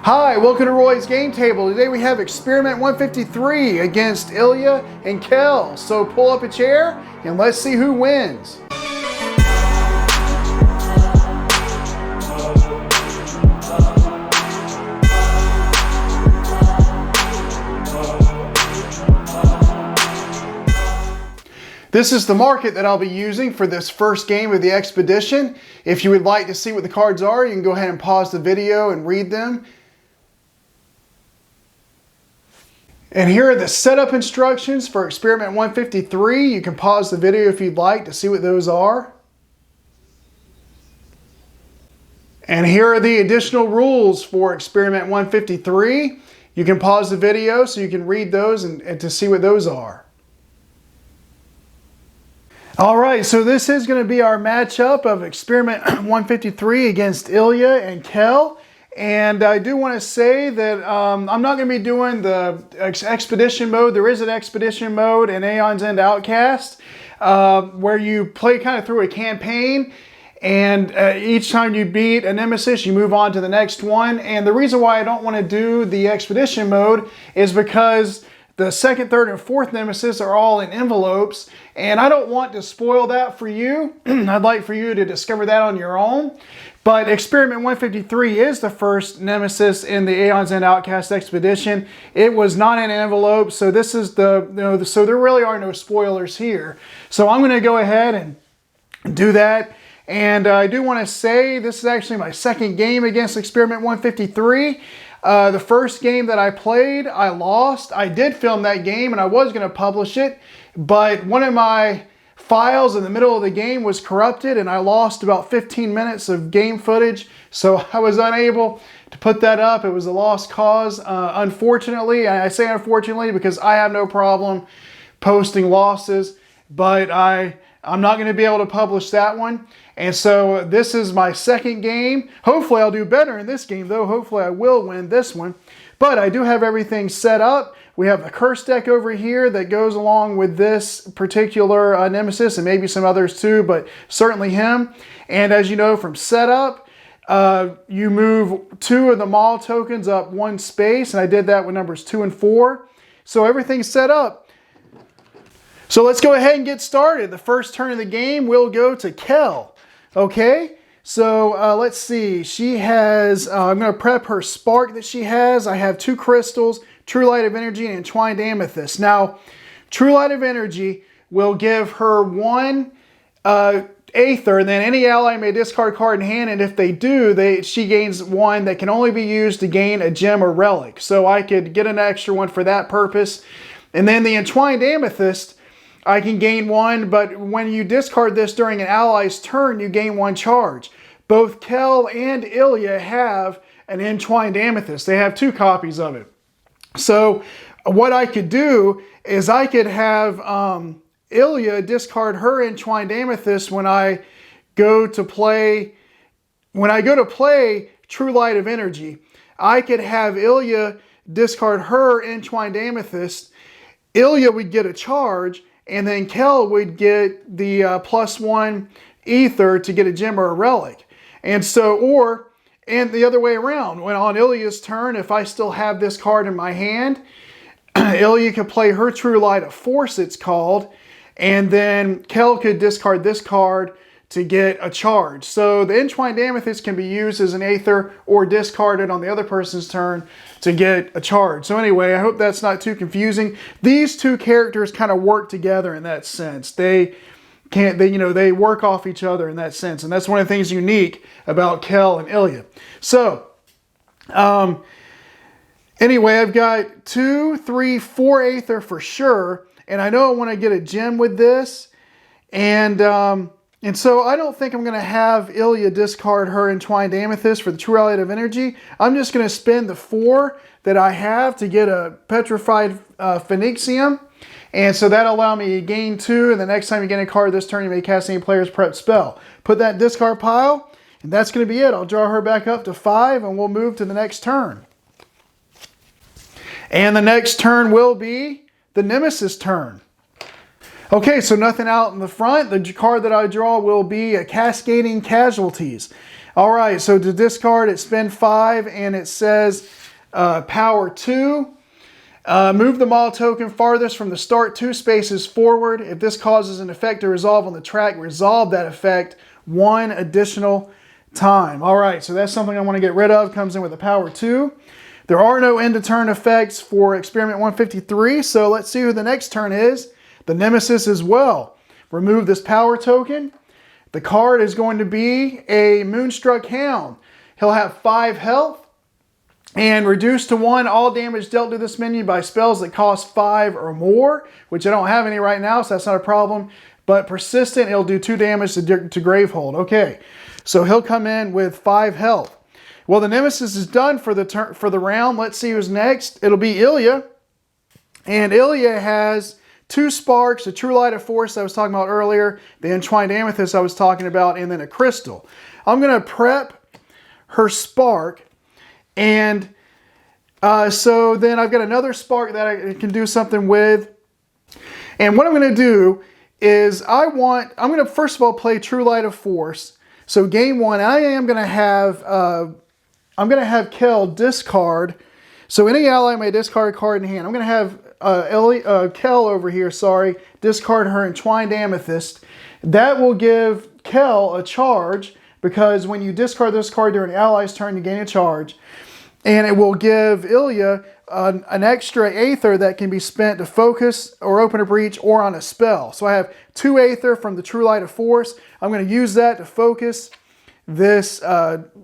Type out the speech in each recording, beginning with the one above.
Hi, welcome to Roy's Game Table. Today we have Experiment 153 against Ilya and Kel. So pull up a chair and let's see who wins. This is the market that I'll be using for this first game of the expedition. If you would like to see what the cards are, you can go ahead and pause the video and read them. And here are the setup instructions for Experiment 153. You can pause the video if you'd like to see what those are. And here are the additional rules for Experiment 153. You can pause the video so you can read those and to see what those are. All right, so this is going to be our matchup of Experiment 153 against Ilya and Kel. And I do want to say that I'm not going to be doing the expedition mode. There is an expedition mode in Aeons and Outcasts where you play kind of through a campaign, and each time you beat a nemesis, you move on to the next one. And the reason why I don't want to do the expedition mode is because the second, third, and fourth nemesis are all in envelopes, and I don't want to spoil that for you. I'd like for you to discover that on your own. But Experiment 153 is the first nemesis in the Aeons and Outcast expedition. It was not in an envelope, so this is so there really are no spoilers here. So I'm going to go ahead and do that. And I do want to say this is actually my second game against Experiment 153. The first game that I played, I lost. I did film that game and I was going to publish it, but one of my files in the middle of the game was corrupted and I lost about 15 minutes of game footage, so I was unable to put that up. It was a lost cause, unfortunately. And I say unfortunately because I have no problem posting losses, but I'm not going to be able to publish that one. And so this is my second game. Hopefully I'll do better in this game, though. Hopefully I will win this one. But I do have everything set up. We have a curse deck over here that goes along with this particular nemesis, and maybe some others too, but certainly him. And as you know from setup, you move 2 of the Maul tokens up 1 space, and I did that with numbers 2 and 4. So everything's set up. So let's go ahead and get started. The first turn of the game will go to Kel. Okay, so let's see. She has, I'm going to prep her spark that she has. I have 2 crystals, True Light of Energy and Entwined Amethyst. Now, True Light of Energy will give her 1 Aether, and then any ally may discard a card in hand, and if they do, she gains 1 that can only be used to gain a gem or relic. So I could get an extra one for that purpose. And then the Entwined Amethyst, I can gain 1, but when you discard this during an ally's turn, you gain 1 charge. Both Kel and Ilya have an Entwined Amethyst. They have 2 copies of it. So what I could do is I could have Ilya discard her Entwined Amethyst when I go to play True Light of Energy. I could have Ilya discard her Entwined Amethyst. Ilya would get a charge, and then Kel would get the +1 Ether to get a gem or a relic. And so, and the other way around, when on Ilya's turn, if I still have this card in my hand, Ilya could play her True Light of Force, it's called, and then Kel could discard this card to get a charge. So the Entwined Amethyst can be used as an Aether or discarded on the other person's turn to get a charge. So anyway, I hope that's not too confusing. These 2 characters kind of work together in that sense. They work off each other in that sense. And that's one of the things unique about Kel and Ilya. So, anyway, I've got 2, 3, 4 Aether for sure. And I know I want to get a gem with this. And so I don't think I'm going to have Ilya discard her Entwined Amethyst for the True Light of Energy. I'm just going to spend the 4 that I have to get a Petrified Phoenixium. And so that'll allow me to gain 2, and the next time you get a card this turn, you may cast any player's prep spell. Put that in discard pile, and that's going to be it. I'll draw her back up to 5, and we'll move to the next turn. And the next turn will be the Nemesis turn. Okay, so nothing out in the front. The card that I draw will be a Cascading Casualties. All right, so to discard, it's spend 5, and it says power 2. Move the Maw token farthest from the start 2 spaces forward. If this causes an effect to resolve on the track, resolve that effect 1 additional time. All right, so that's something I want to get rid of. Comes in with a power 2. There are no end of turn effects for Experiment 153, so let's see who the next turn is. The Nemesis as well. Remove this power token. The card is going to be a Moonstruck Hound. He'll have 5 health and reduce to 1 all damage dealt to this menu by spells that cost 5 or more, which I don't have any right now, so that's not a problem. But persistent, it'll do 2 damage to Gravehold. Okay, so he'll come in with 5 health. Well, the Nemesis is done for the round. Let's see who's next. It'll be Ilya. And Ilya has 2 sparks, the True Light of Force I was talking about earlier, the Entwined Amethyst I was talking about, and then a crystal. I'm going to prep her spark. And so then I've got another spark that I can do something with. And what I'm going to do is I'm going to first of all play True Light of Force. So game 1, I am going to have... I'm going to have Kel discard. So any ally may discard a card in hand. I'm going to have Kel over here, discard her Entwined Amethyst. That will give Kel a charge, because when you discard this card during an ally's turn, you gain a charge. And it will give Ilya an extra Aether that can be spent to focus or open a breach or on a spell. So I have 2 Aether from the True Light of Force. I'm going to use that to focus this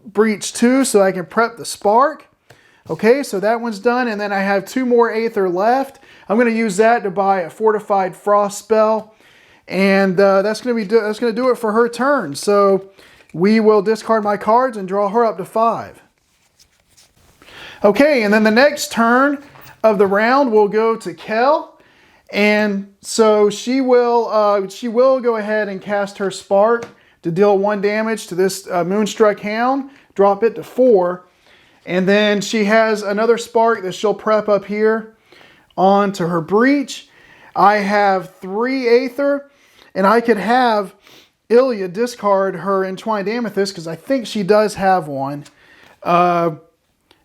breach 2 so I can prep the spark. Okay, so that one's done, and then I have 2 more Aether left. I'm going to use that to buy a Fortified Frost spell, and that's going to do it for her turn. So we will discard my cards and draw her up to 5. Okay, and then the next turn of the round will go to Kel, and so she will go ahead and cast her spark to deal 1 damage to this Moonstruck Hound, drop it to 4. And then she has another spark that she'll prep up here onto her breach. I have 3 Aether, and I could have Ilya discard her Entwined Amethyst, because I think she does have one.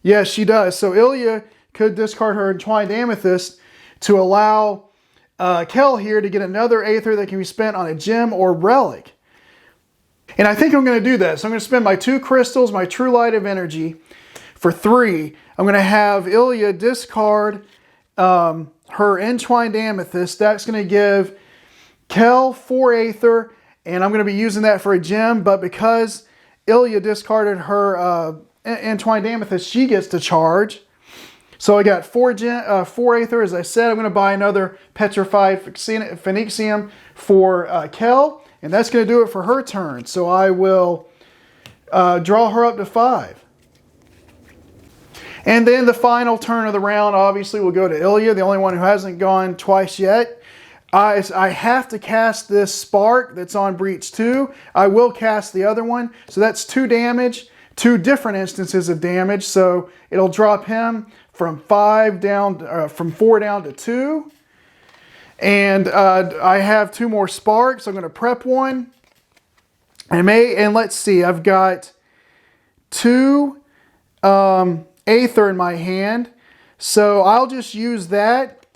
Yes, she does. So Ilya could discard her Entwined Amethyst to allow Kel here to get another Aether that can be spent on a gem or relic. And I think I'm going to do that. So I'm going to spend my 2 crystals, my True Light of Energy, for 3. I'm going to have Ilya discard her Entwined Amethyst. That's going to give Kel 4 Aether, and I'm going to be using that for a gem. But because Ilya discarded her Entwined Amethyst, she gets to charge. So I got 4 Aether, as I said. I'm going to buy another Petrified Phoenicium for Kel. And that's going to do it for her turn. So I will draw her up to 5. And then the final turn of the round, obviously, will go to Ilya, the only one who hasn't gone twice yet. I have to cast this spark that's on Breach 2. I will cast the other one. So that's 2 damage, 2 different instances of damage. So it'll drop him from 4 down to 2. And I have 2 more sparks. I'm going to prep one. And let's see, I've got 2 Aether in my hand. So I'll just use that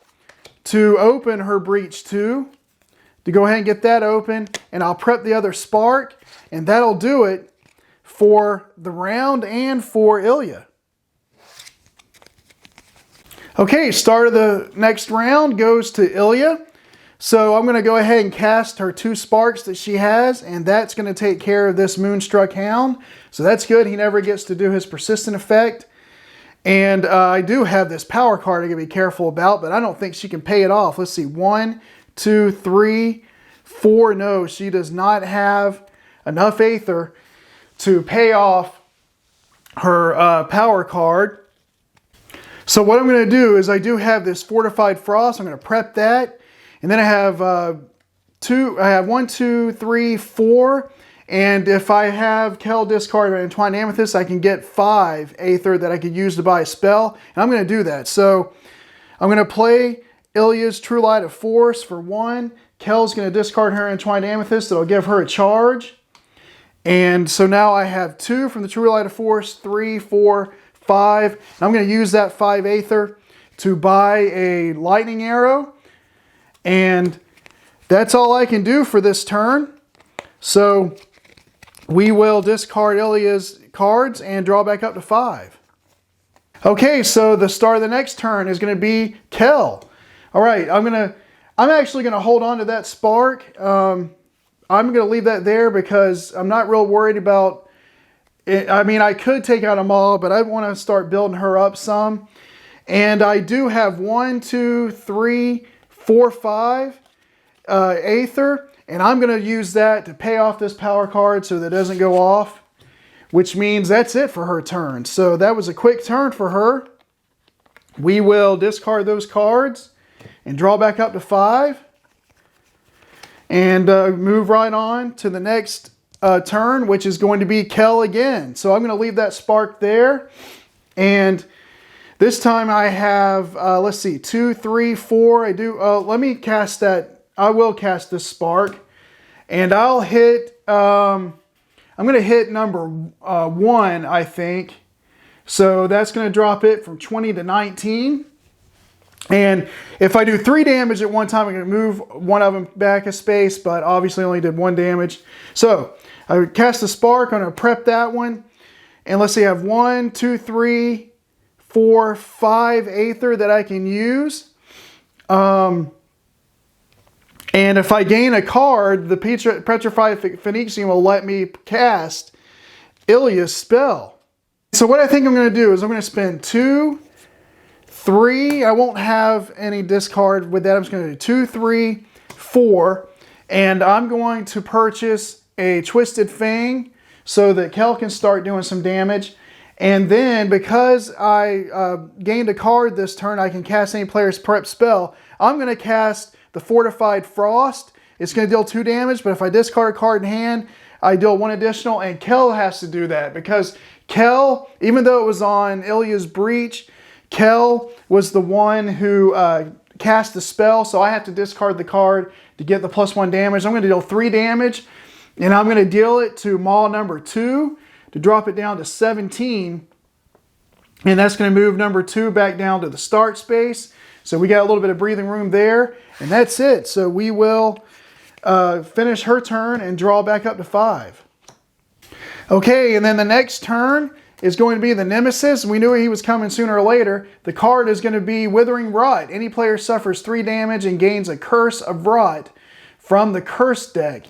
to open her Breach 2. To go ahead and get that open. And I'll prep the other spark. And that'll do it for the round and for Ilya. Okay, start of the next round goes to Ilya. So I'm going to go ahead and cast her 2 sparks that she has, and that's going to take care of this Moonstruck Hound. So that's good. He never gets to do his persistent effect. And I do have this power card I got to be careful about, but I don't think she can pay it off. Let's see, 1, 2, 3, 4. No, she does not have enough Aether to pay off her power card. So what I'm going to do is I do have this Fortified Frost. I'm going to prep that. And then I have 1, 2, 3, 4. And if I have Kel discard an Entwined Amethyst, I can get 5 Aether that I could use to buy a spell. And I'm going to do that. So I'm going to play Ilya's True Light of Force for 1. Kel's going to discard her Entwined Amethyst. That'll give her a charge. And so now I have 2 from the True Light of Force, 3, 4, 5. And I'm going to use that 5 Aether to buy a lightning arrow. And that's all I can do for this turn. So we will discard Ilya's cards and draw back up to 5. Okay, so the start of the next turn is going to be Kel. All right, I'm actually going to hold on to that spark. I'm going to leave that there because I'm not real worried about it. I mean, I could take out a mob, but I want to start building her up some. And I do have 1, 2, 3, 4, 5 Aether. And I'm going to use that to pay off this power card so that it doesn't go off. Which means that's it for her turn. So that was a quick turn for her. We will discard those cards and draw back up to 5. And move right on to the next turn, which is going to be Kel again. So I'm going to leave that spark there. And this time I have, let's see, 2, 3, 4. Let me cast that. I will cast this spark. And I'll hit, I'm going to hit number 1, I think. So that's going to drop it from 20 to 19. And if I do 3 damage at one time, I'm going to move one of them back a space, but obviously only did 1 damage. So I would cast a spark. I'm going to prep that one. And let's see, I have 1, 2, 3, 4, 5 Aether that I can use. And if I gain a card, the Petrified Phoenician will let me cast Ilya's spell. So what I think I'm going to do is I'm going to spend 2, 3. I won't have any discard with that. I'm just going to do 2, 3, 4. And I'm going to purchase a Twisted Fang so that Kel can start doing some damage. And then because I gained a card this turn, I can cast any player's prep spell. I'm going to cast the Fortified Frost. It's going to deal 2 damage, but if I discard a card in hand, I deal 1 additional, and Kel has to do that because Kel, even though it was on Ilya's Breach, Kel was the one who cast the spell, so I have to discard the card to get the +1 damage. I'm going to deal 3 damage, and I'm going to deal it to Maul number 2 to drop it down to 17, and that's going to move number 2 back down to the start space. So we got a little bit of breathing room there, and that's it. So we will finish her turn and draw back up to 5. Okay, and then the next turn is going to be the Nemesis. We knew he was coming sooner or later. The card is going to be Withering Rot. Any player suffers 3 damage and gains a Curse of Rot from the Curse deck.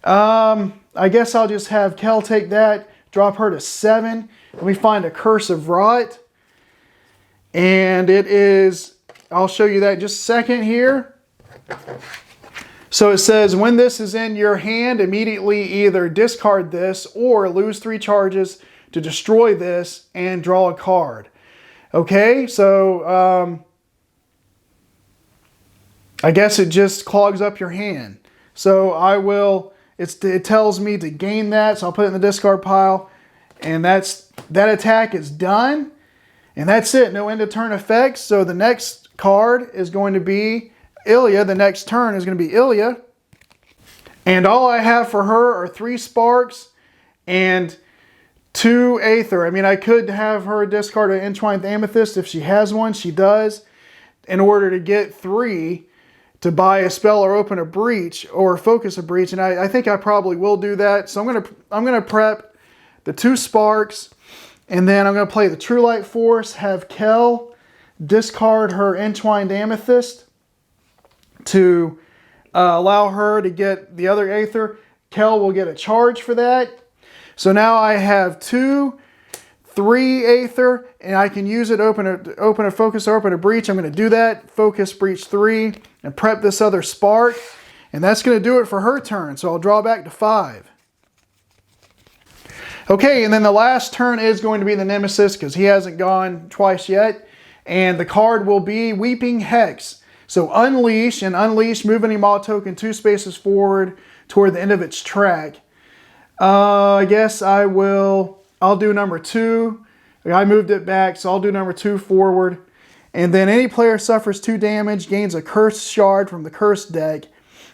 I guess I'll just have Kel take that, drop her to 7. Let me find a Curse of Rot. And it is, I'll show you that in just a second here. So it says, when this is in your hand, immediately either discard this or lose 3 charges to destroy this and draw a card. Okay, so I guess it just clogs up your hand. So I will, it tells me to gain that, so I'll put it in the discard pile. And that attack is done. And that's it, no end of turn effects. So the next card is going to be Ilya. The next turn is going to be Ilya. And all I have for her are 3 sparks and 2 Aether. I mean, I could have her discard an Entwined Amethyst if she has one. She does. In order to get 3 to buy a spell or open a breach or focus a breach. And I think I probably will do that. So I'm gonna prep the 2 sparks. And then I'm going to play the True Light Force, have Kel discard her Entwined Amethyst to allow her to get the other Aether. Kel will get a charge for that. So now I have 2, 3 Aether, and I can use it to open a focus or open a breach. I'm going to do that, focus breach 3, and prep this other spark. And that's going to do it for her turn. So I'll draw back to 5. Okay, and then the last turn is going to be the Nemesis because he hasn't gone twice yet. And the card will be Weeping Hex. So unleash, and unleash, move any Maw token 2 spaces forward toward the end of its track. I guess I'll do number 2. I moved it back, so I'll do number 2 forward. And then any player suffers 2 damage, gains a Cursed Shard from the Cursed deck,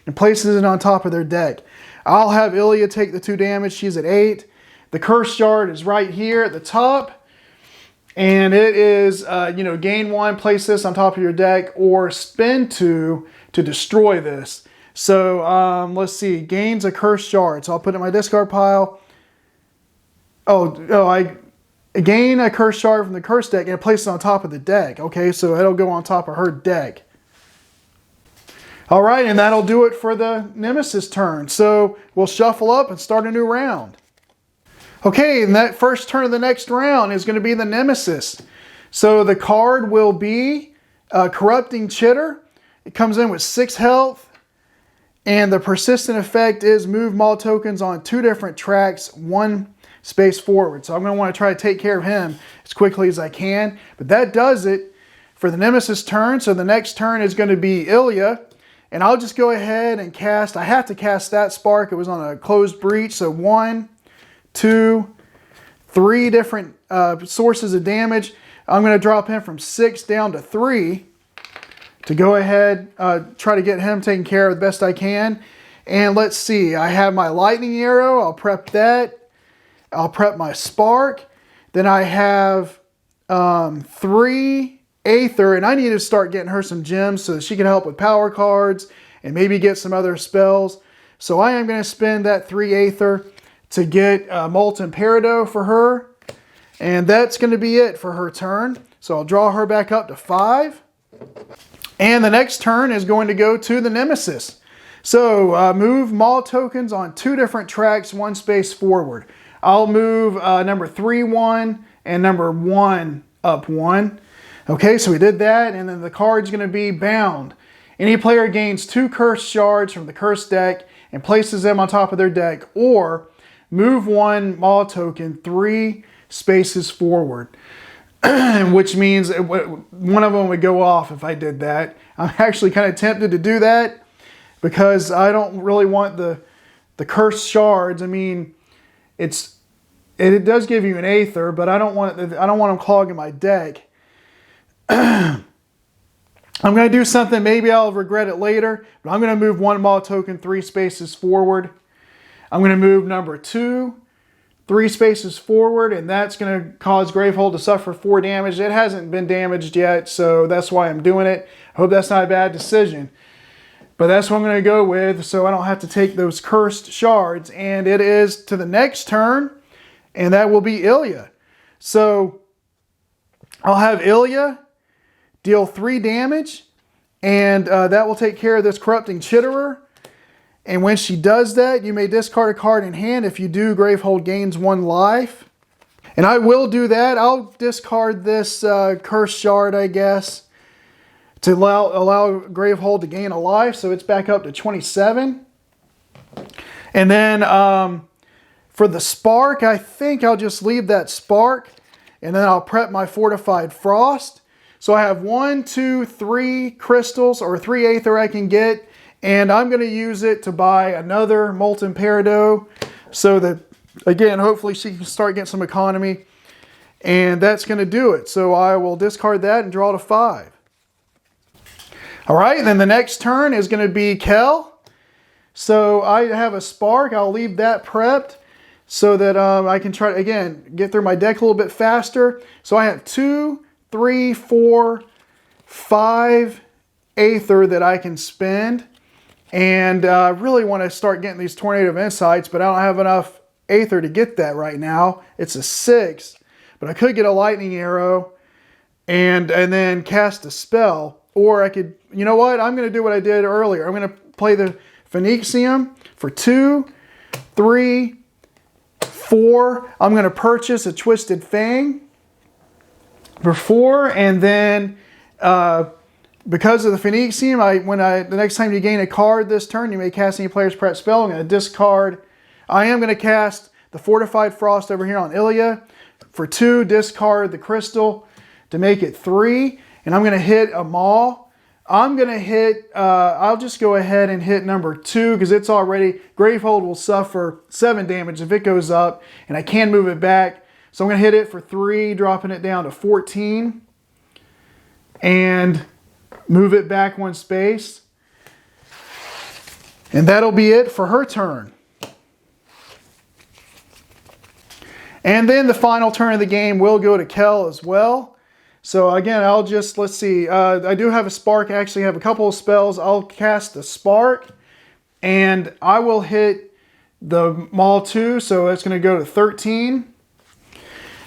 and places it on top of their deck. I'll have Ilya take the 2 damage. She's at 8. The curse shard is right here at the top. And it is, gain 1, place this on top of your deck, or spend 2 to destroy this. So let's see, gains a curse shard. So I'll put it in my discard pile. I gain a curse shard from the curse deck and place it on top of the deck. Okay, so it'll go on top of her deck. All right, and that'll do it for the nemesis turn. So we'll shuffle up and start a new round. Okay, and that first turn of the next round is going to be the nemesis. So the card will be Corrupting Chitter. It comes in with 6 health. And the persistent effect is move Maul tokens on 2 different tracks, 1 space forward. So I'm going to want to try to take care of him as quickly as I can. But that does it for the nemesis turn. So the next turn is going to be Ilya. And I'll just go ahead and cast. I have to cast that spark. It was on a closed breach. So 1, 2, 3 different sources of damage. I'm going to drop him from 6 down to 3 to go ahead, try to get him taken care of the best I can. And let's see, I have my lightning arrow. I'll prep that. I'll prep my spark. Then I have 3 Aether, and I need to start getting her some gems so that she can help with power cards and maybe get some other spells. So I am going to spend that 3 Aether to get Molten Peridot for her. And that's going to be it for her turn. So I'll draw her back up to 5. And the next turn is going to go to the nemesis. So move Maul tokens on 2 different tracks, 1 space forward. I'll move number 3, 1 and number 1 up 1. Okay, so we did that. And then the card's going to be Bound. Any player gains 2 curse shards from the curse deck and places them on top of their deck, or move 1 Maul token 3 spaces forward. Which means one of them would go off if I did that. I'm actually kind of tempted to do that because I don't really want the cursed shards. I mean, it does give you an Aether, but I don't want them clogging my deck. I'm going to do something, maybe I'll regret it later, but I'm going to move 1 Maul token 3 spaces forward. I'm going to move number 2 3 spaces forward, and that's going to cause Gravehold to suffer 4 damage. It hasn't been damaged yet, so that's why I'm doing it. I hope that's not a bad decision. But that's what I'm going to go with, so I don't have to take those cursed shards. And it is to the next turn, and that will be Ilya. So I'll have Ilya deal 3 damage, and that will take care of this Corrupting Chitterer. And when she does that, you may discard a card in hand. If you do, Gravehold gains 1 life. And I will do that. I'll discard this Curse Shard, I guess, to allow Gravehold to gain a life. So it's back up to 27. And then for the Spark, I think I'll just leave that Spark. And then I'll prep my Fortified Frost. So I have 1, 2, 3 crystals, or 3 Aether I can get. And I'm going to use it to buy another Molten Peridot so that, again, hopefully she can start getting some economy. And that's going to do it. So I will discard that and draw to 5. All right, then the next turn is going to be Kel. So I have a Spark. I'll leave that prepped so that I can try to, again, get through my deck a little bit faster. So I have 2, 3, 4, 5 Aether that I can spend. And I really want to start getting these Tornado of Insights, but I don't have enough Aether to get that right now. It's a 6, but I could get a Lightning Arrow and then cast a spell. Or I could, you know what? I'm going to do what I did earlier. I'm going to play the Phoenicium for 2, 3, 4. I'm going to purchase a Twisted Fang for 4, and then because of the Phoenicium, the next time you gain a card this turn, you may cast any player's prep spell. I'm going to discard. I am going to cast the Fortified Frost over here on Ilya for 2. Discard the crystal to make it 3, and I'm going to hit a Maul. I'm going to hit. I'll just go ahead and hit number 2 because it's already Gravehold will suffer 7 damage if it goes up, and I can move it back. So I'm going to hit it for 3, dropping it down to 14, and move it back 1 space. And that'll be it for her turn. And then the final turn of the game will go to Kel as well. So again, I'll just, let's see, I do have a spark. I actually have a couple of spells. I'll cast the spark and I will hit the Maul 2. So it's going to go to 13.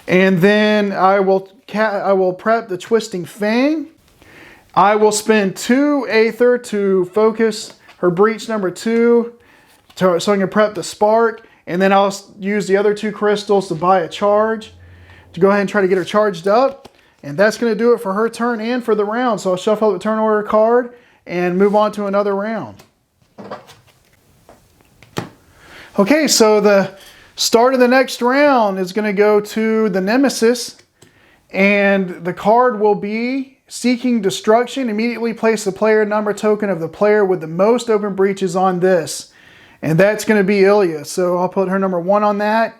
And then I will prep the Twisting Fang. I will spend 2 Aether to focus her breach number 2 so I can prep the spark. And then I'll use the other 2 crystals to buy a charge to go ahead and try to get her charged up. And that's going to do it for her turn and for the round. So I'll shuffle the turn order card and move on to another round. Okay, so the start of the next round is going to go to the nemesis. And the card will be Seeking Destruction. Immediately place the player number token of the player with the most open breaches on this. And that's going to be Ilya. So I'll put her number 1 on that.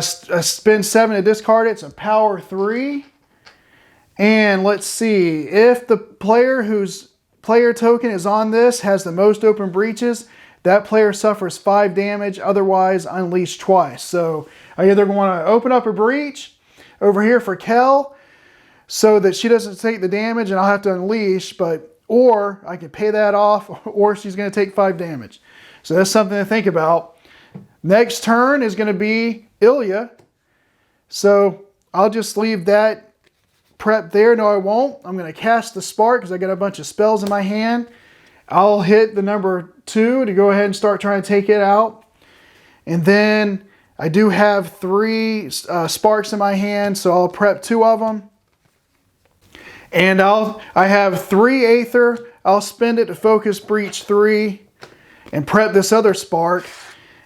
Spend 7 to discard it. It's a power 3. And let's see. If the player whose player token is on this has the most open breaches, that player suffers 5 damage. Otherwise, unleash twice. So I either want to open up a breach over here for Kel so that she doesn't take the damage and I'll have to unleash, or I can pay that off, or she's going to take 5 damage. So that's something to think about. Next turn is going to be Ilya. So I'll just leave that prep there. No, I won't. I'm going to cast the spark because I got a bunch of spells in my hand. I'll hit the number 2 to go ahead and start trying to take it out. And then I do have 3 sparks in my hand, so I'll prep 2 of them. And I have 3 Aether. I'll spend it to focus breach 3 and prep this other spark.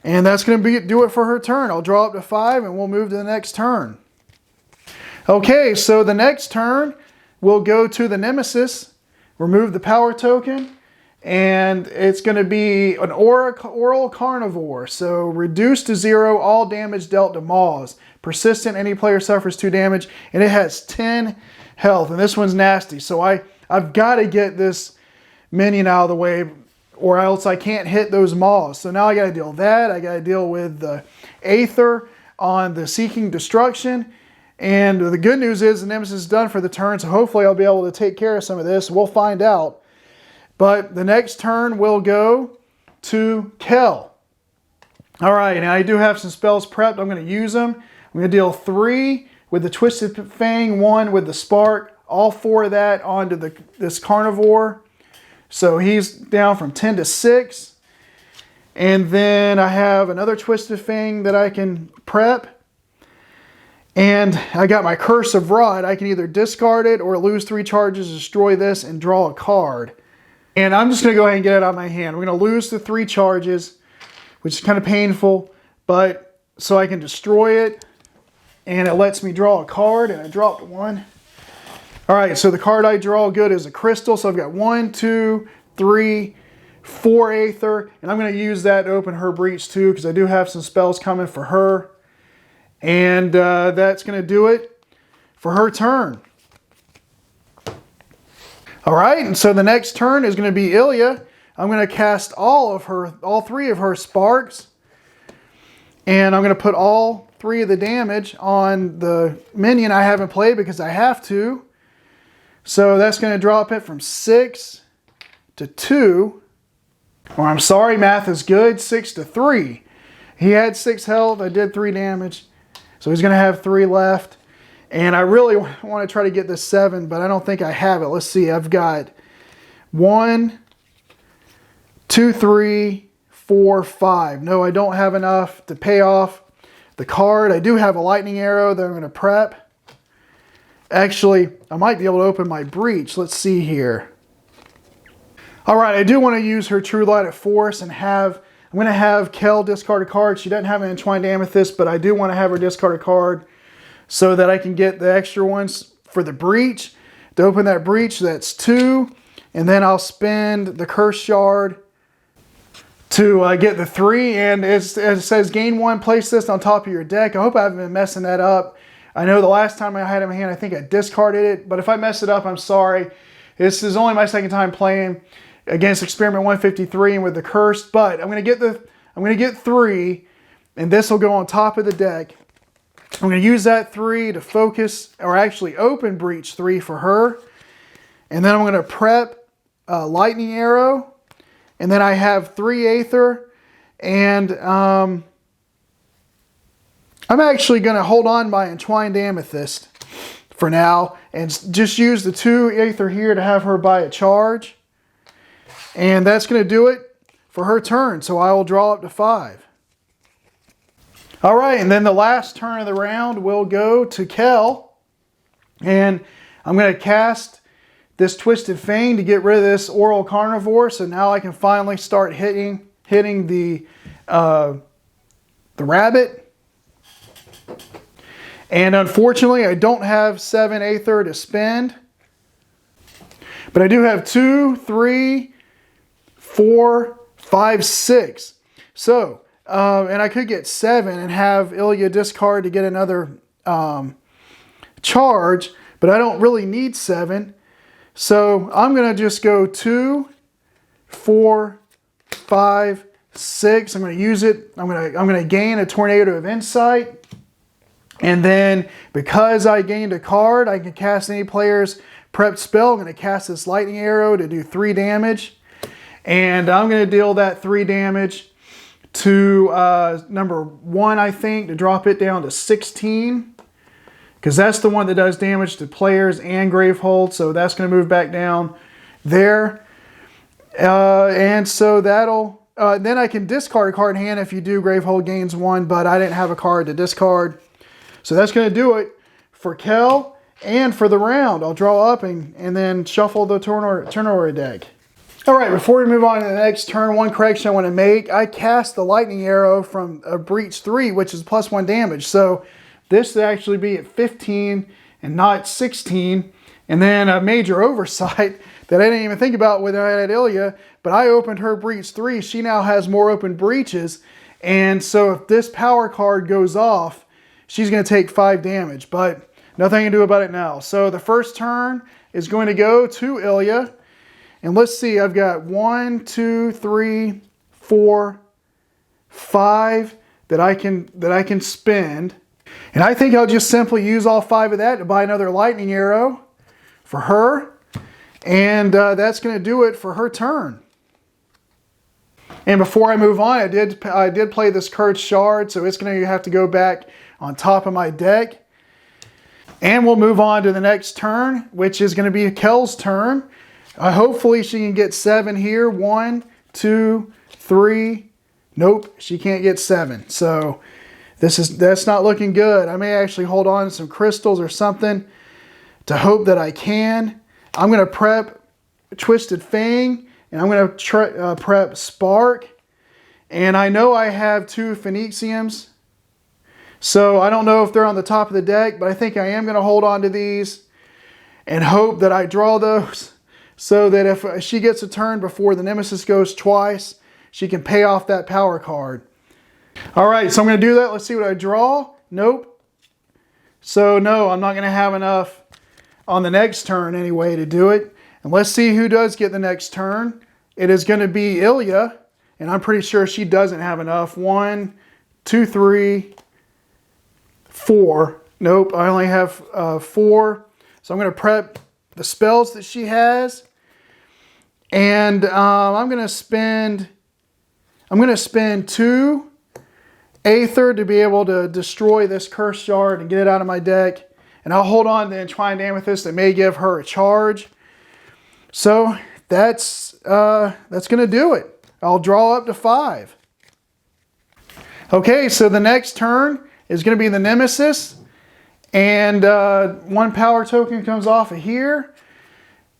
And that's going to do it for her turn. I'll draw up to 5 and we'll move to the next turn. Okay, so the next turn we'll go to the nemesis, remove the power token, and it's going to be an oral carnivore. So reduce to 0 all damage dealt to Maws. Persistent, any player suffers 2 damage, and it has 10 health. And this one's nasty. So I've got to get this minion out of the way, or else I can't hit those Maws. So now I got to deal with that. I got to deal with the Aether on the Seeking Destruction. And the good news is the nemesis is done for the turn, so hopefully I'll be able to take care of some of this. We'll find out. But the next turn will go to Kel. All right, now I do have some spells prepped. I'm going to use them. I'm going to deal 3 with the Twisted Fang, 1 with the Spark, all 4 of that onto this Carnivore. So he's down from 10 to 6. And then I have another Twisted Fang that I can prep. And I got my Curse of Rot. I can either discard it or lose 3 charges, destroy this, and draw a card. And I'm just going to go ahead and get it out of my hand. We're going to lose the 3 charges, which is kind of painful, but so I can destroy it, and it lets me draw a card, and I dropped 1. All right, so the card I draw good is a crystal, so I've got 1, 2, 3, 4 Aether, and I'm going to use that to open her breach too, because I do have some spells coming for her. And that's going to do it for her turn. All right, and so the next turn is going to be Ilya. I'm going to cast all 3 of her sparks. And I'm going to put all 3 of the damage on the minion I haven't played because I have to. So that's going to drop it from 6 to 2. Or I'm sorry, math is good, 6 to 3. He had 6 health, I did 3 damage. So he's going to have 3 left. And I really want to try to get this 7, but I don't think I have it. Let's see. I've got 1, 2, 3, 4, 5. No, I don't have enough to pay off the card. I do have a lightning arrow that I'm going to prep. Actually, I might be able to open my breach. Let's see here. All right, I do want to use her True Light of Force and I'm going to have Kel discard a card. She doesn't have an Entwined Amethyst, but I do want to have her discard a card so that I can get the extra ones for the breach. To open that breach, that's 2. And then I'll spend the Curse Shard to get the 3. And it says gain 1, place this on top of your deck. I hope I haven't been messing that up. I know the last time I had it in my hand, I think I discarded it. But if I mess it up, I'm sorry. This is only my second time playing against Experiment 153 and with the Cursed, but I'm going to get 3, and this will go on top of the deck. I'm going to use that 3 to focus, or actually open breach 3 for her. And then I'm going to prep lightning arrow. And then I have 3 Aether. And I'm actually going to hold on my Entwined Amethyst for now. And just use the 2 Aether here to have her buy a charge. And that's going to do it for her turn. So I will draw up to 5. All right, and then the last turn of the round will go to Kel. And I'm going to cast this Twisted Fang to get rid of this Oral Carnivore. So now I can finally start hitting the rabbit. And unfortunately, I don't have 7 Aether to spend. But I do have 2, 3, 4, 5, 6. So, and I could get 7 and have Ilya discard to get another charge, but I don't really need 7. So I'm going to just go 2, 4, 5, 6. I'm going to use it. I'm going to gain a Tornado of Insight. And then because I gained a card, I can cast any player's prepped spell. I'm going to cast this Lightning Arrow to do 3 damage. And I'm going to deal that 3 damage to number 1, I think, to drop it down to 16. Because that's the one that does damage to players and Gravehold. So that's going to move back down there. And so that'll... then I can discard a card in hand if you do. Gravehold gains 1, but I didn't have a card to discard. So that's going to do it for Kel and for the round. I'll draw up and then shuffle the Tornora deck. All right, before we move on to the next turn, one correction I want to make. I cast the Lightning Arrow from a Breach 3, which is +1 damage. So this would actually be at 15 and not 16. And then a major oversight that I didn't even think about when I had Ilya, but I opened her Breach 3. She now has more open breaches. And so if this power card goes off, she's going to take 5 damage, but nothing I can do about it now. So the first turn is going to go to Ilya. And let's see, I've got 1, 2, 3, 4, 5 that I can spend. And I think I'll just simply use all 5 of that to buy another Lightning Arrow for her. And that's going to do it for her turn. And before I move on, I did play this Cursed Shard, so it's going to have to go back on top of my deck. And we'll move on to the next turn, which is going to be Kel's turn. Hopefully she can get 7 here. 1, 2, 3. Nope, she can't get 7. So that's not looking good. I may actually hold on to some crystals or something to hope that I can. I'm going to prep Twisted Fang, and I'm going to prep Spark. And I know I have 2 Phoeniciums. So I don't know if they're on the top of the deck, but I think I am going to hold on to these and hope that I draw those so that if she gets a turn before the Nemesis goes twice, she can pay off that power card. All right, so I'm going to do that. Let's see what I draw. Nope. So no, I'm not going to have enough on the next turn anyway to do it. And let's see who does get the next turn. It is going to be Ilya, and I'm pretty sure she doesn't have enough. 1, 2, 3, 4. Nope, I only have 4. So I'm going to prep the spells that she has. And I'm going to spend 2 Aether to be able to destroy this Cursed Shard and get it out of my deck. And I'll hold on to the Entwined Amethyst that may give her a charge. So that's going to do it. I'll draw up to 5. Okay, so the next turn is going to be the Nemesis. And 1 power token comes off of here.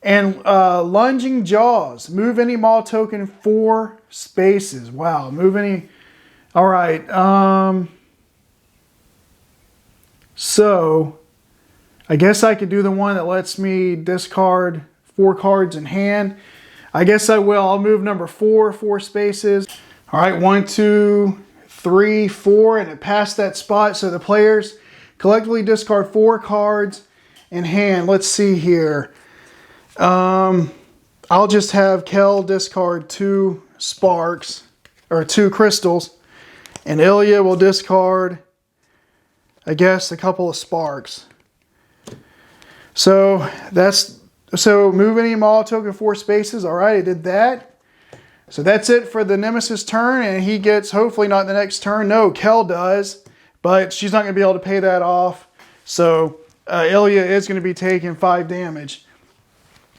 And Lunging Jaws. Move any Maw token 4 spaces. Wow, move any... All right. So, I guess I could do the one that lets me discard 4 cards in hand. I guess I will. I'll move number 4 spaces. All right, 1, 2, 3, 4, and it passed that spot. So the players collectively discard 4 cards in hand. Let's see here. I'll just have Kel discard 2 sparks, or 2 crystals, and Ilya will discard I guess, a couple of sparks. So move any Maw token 4 spaces. All right, I did that. So that's it for the nemesis turn, and he gets, hopefully not the next turn. No, Kel does, but she's not going to be able to pay that off. So Ilya is going to be taking 5 damage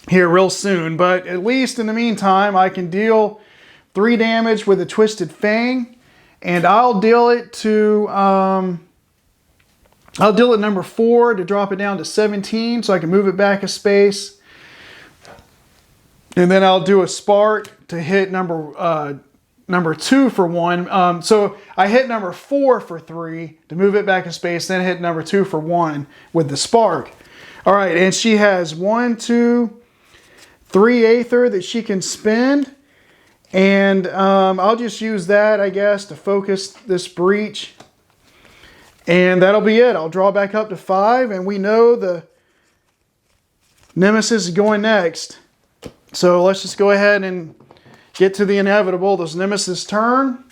here real soon. But at least in the meantime, I can deal 3 damage with a Twisted Fang, and I'll deal it to number 4 to drop it down to 17, so I can move it back a space. And then I'll do a spark to hit number 2 for 1. So I hit number 4 for 3 to move it back a space, then hit number 2 for 1 with the spark. All right, and she has 1, 2, 3 Aether that she can spend. And I'll just use that, I guess, to focus this breach. And that'll be it. I'll draw back up to 5, and we know the nemesis is going next. So let's just go ahead and get to the inevitable, this nemesis turn.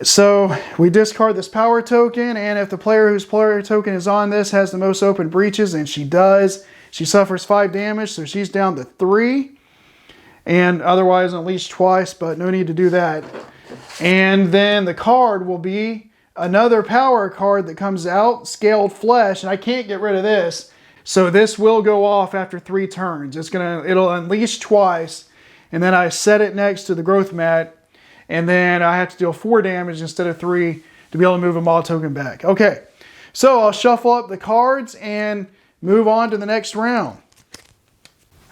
So we discard this power token, and if the player whose player token is on this has the most open breaches, and she does, she suffers 5 damage, so she's down to 3. And otherwise unleash twice, but no need to do that. And then the card will be another power card that comes out, Scaled Flesh, and I can't get rid of this. So this will go off after 3 turns. It'll unleash twice, and then I set it next to the growth mat, and then I have to deal 4 damage instead of 3 to be able to move a Maw token back. Okay, so I'll shuffle up the cards and move on to the next round.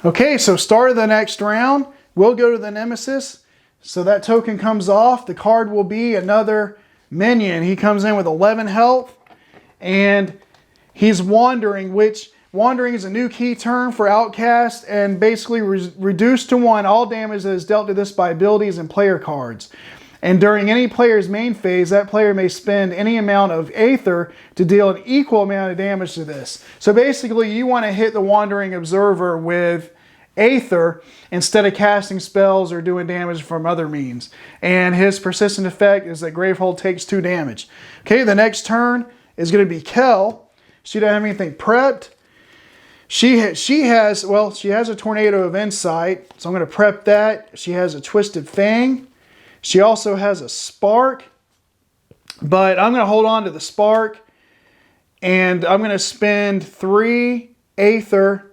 Okay, so start of the next round, we'll go to the nemesis. So that token comes off. The card will be another minion. He comes in with 11 health, and he's Wandering, which Wandering is a new key term for Outcast, and basically reduced to 1 all damage that is dealt to this by abilities and player cards. And during any player's main phase, that player may spend any amount of Aether to deal an equal amount of damage to this. So basically, you want to hit the Wandering Observer with Aether instead of casting spells or doing damage from other means. And his persistent effect is that Gravehold takes 2 damage. Okay, the next turn is going to be Kel. She doesn't have anything prepped. She has a Tornado of Insight, so I'm going to prep that. She has a Twisted Fang. She also has a Spark, but I'm going to hold on to the Spark, and I'm going to spend 3 Aether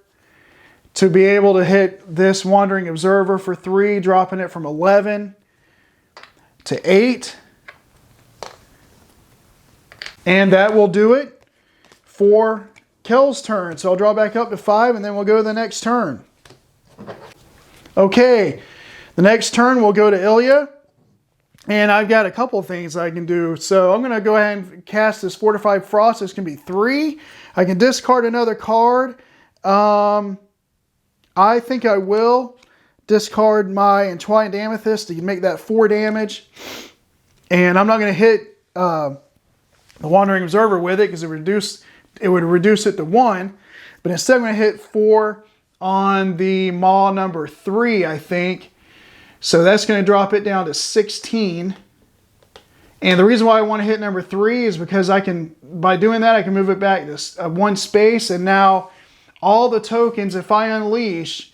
to be able to hit this Wandering Observer for 3, dropping it from 11 to 8. And that will do it for Kel's turn. So I'll draw back up to 5, and then we'll go to the next turn. Okay, the next turn we'll go to Ilya. And I've got a couple of things I can do. So I'm going to go ahead and cast this Fortified Frost. This can be 3. I can discard another card. I think I will discard my Entwined Amethyst to make that 4 damage. And I'm not going to hit the Wandering Observer with it because it would reduce it to 1. But instead I'm going to hit 4 on the Maw number 3, I think. So that's going to drop it down to 16. And the reason why I want to hit number 3 is because by doing that, I can move it back to 1 space. And now all the tokens, if I unleash,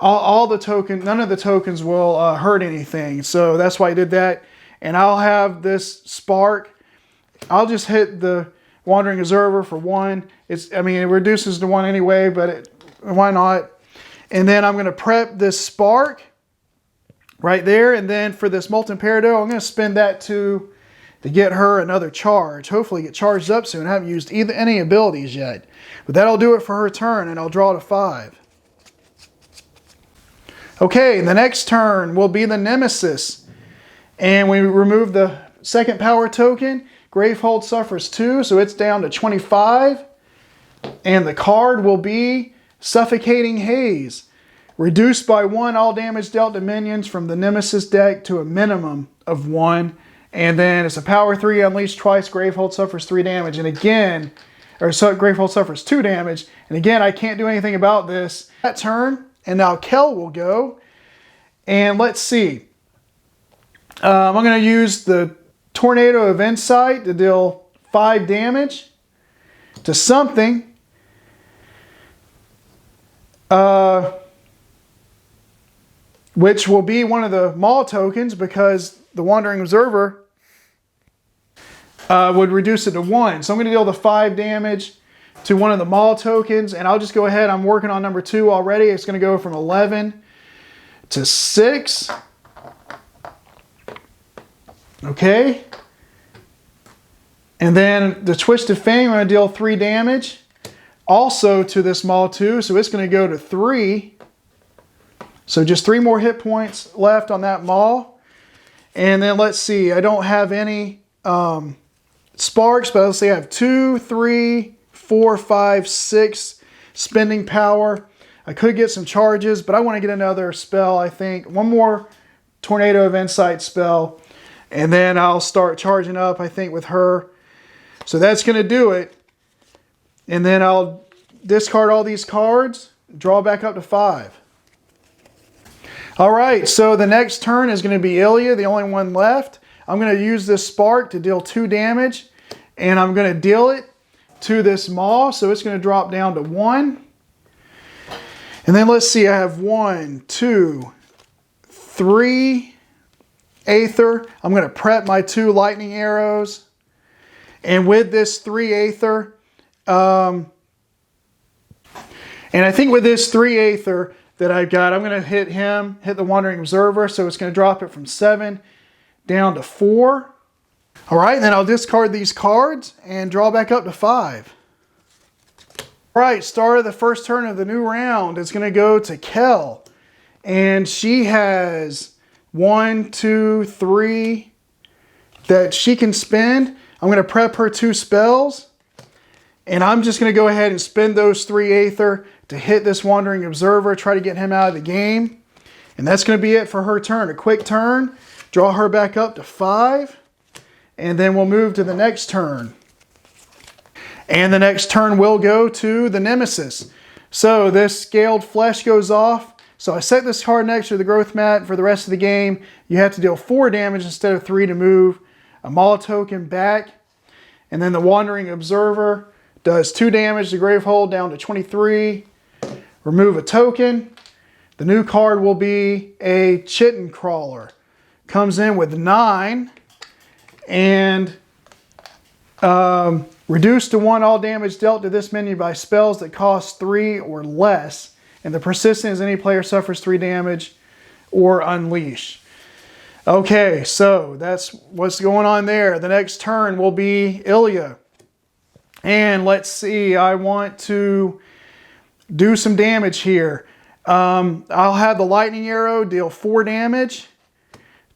none of the tokens will hurt anything. So that's why I did that. And I'll have this Spark. I'll just hit the Wandering Observer for 1. It reduces to 1 anyway, but why not? And then I'm going to prep this Spark right there. And then for this Molten Peridot, I'm going to spend that to get her another charge. Hopefully get charged up soon. I haven't used any abilities yet. But that'll do it for her turn, and I'll draw to 5. Okay, the next turn will be the Nemesis. And we remove the second power token. Gravehold suffers 2, so it's down to 25. And the card will be Suffocating Haze. Reduced by 1 all damage dealt to minions from the Nemesis deck to a minimum of 1. And then it's a power 3, unleashed twice, Gravehold suffers 3 damage. And again, Gravehold suffers 2 damage. And again, I can't do anything about this. That turn, and now Kel will go. And let's see. I'm going to use the Tornado of Insight to deal 5 damage to something. Which will be one of the Maul tokens, because the Wandering Observer would reduce it to 1. So I'm going to deal the 5 damage to one of the Maul tokens, and I'll just go ahead. I'm working on number 2 already. It's going to go from 11 to 6. Okay. And then the Twisted Fang, I'm going to deal 3 damage also to this Maul 2. So it's going to go to 3. So just 3 more hit points left on that Maul. And then let's see, I don't have any sparks, but let's say I have 2, 3, 4, 5, 6 spending power. I could get some charges, but I want to get another spell, I think. One more Tornado of Insight spell. And then I'll start charging up, I think, with her. So that's going to do it. And then I'll discard all these cards, draw back up to 5. All right, so the next turn is going to be Ilya, the only one left. I'm going to use this spark to deal 2 damage, and I'm going to deal it to this Maul, so it's going to drop down to 1. And then let's see, I have 1, 2, 3 Aether. I'm going to prep my 2 lightning arrows. And with this 3 Aether, and I think with this 3 Aether that I've got, I'm going to hit the Wandering Observer, so it's going to drop it from 7 down to 4. All right, then I'll discard these cards and draw back up to 5. All right, start of the first turn of the new round is going to go to Kel. And she has 1, 2, 3 that she can spend. I'm going to prep her 2 spells. And I'm just going to go ahead and spend those 3 Aether to hit this Wandering Observer, try to get him out of the game. And that's going to be it for her turn. A quick turn, draw her back up to 5. And then we'll move to the next turn. And the next turn will go to the Nemesis. So this Scaled Flesh goes off. So I set this card next to the growth mat for the rest of the game. You have to deal 4 damage instead of 3 to move a Maul token back. And then the Wandering Observer does 2 damage to Gravehold down to 23. Remove a token. The new card will be a Chitin Crawler. Comes in with 9. And reduce to 1 all damage dealt to this menu by spells that cost 3 or less. And the persistent is any player suffers 3 damage or unleash. Okay, so that's what's going on there. The next turn will be Ilya. And let's see, I want to do some damage here. I'll have the Lightning Arrow deal 4 damage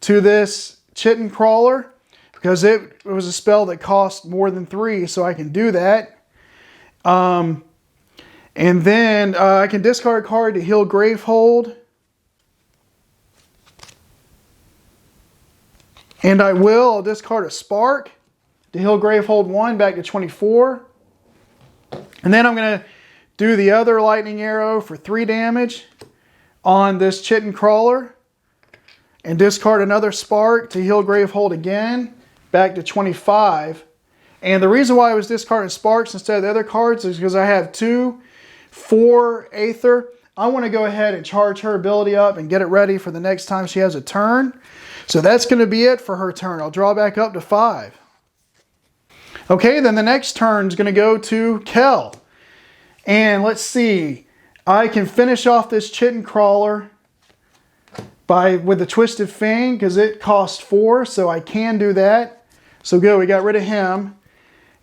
to this Chitin Crawler, because it was a spell that cost more than 3, so I can do that. And then I can discard a card to heal Gravehold. And I'll discard a Spark to heal Gravehold 1 back to 24. And then I'm going to do the other Lightning Arrow for 3 damage on this Chitin Crawler. And discard another Spark to heal Gravehold again back to 25. And the reason why I was discarding Sparks instead of the other cards is because I have 2, 4 Aether. I want to go ahead and charge her ability up and get it ready for the next time she has a turn. So that's going to be it for her turn. I'll draw back up to 5. Okay, then the next turn is going to go to Kel. And let's see. I can finish off this Chitin Crawler with the Twisted Fang, because it costs 4, so I can do that. So good, we got rid of him.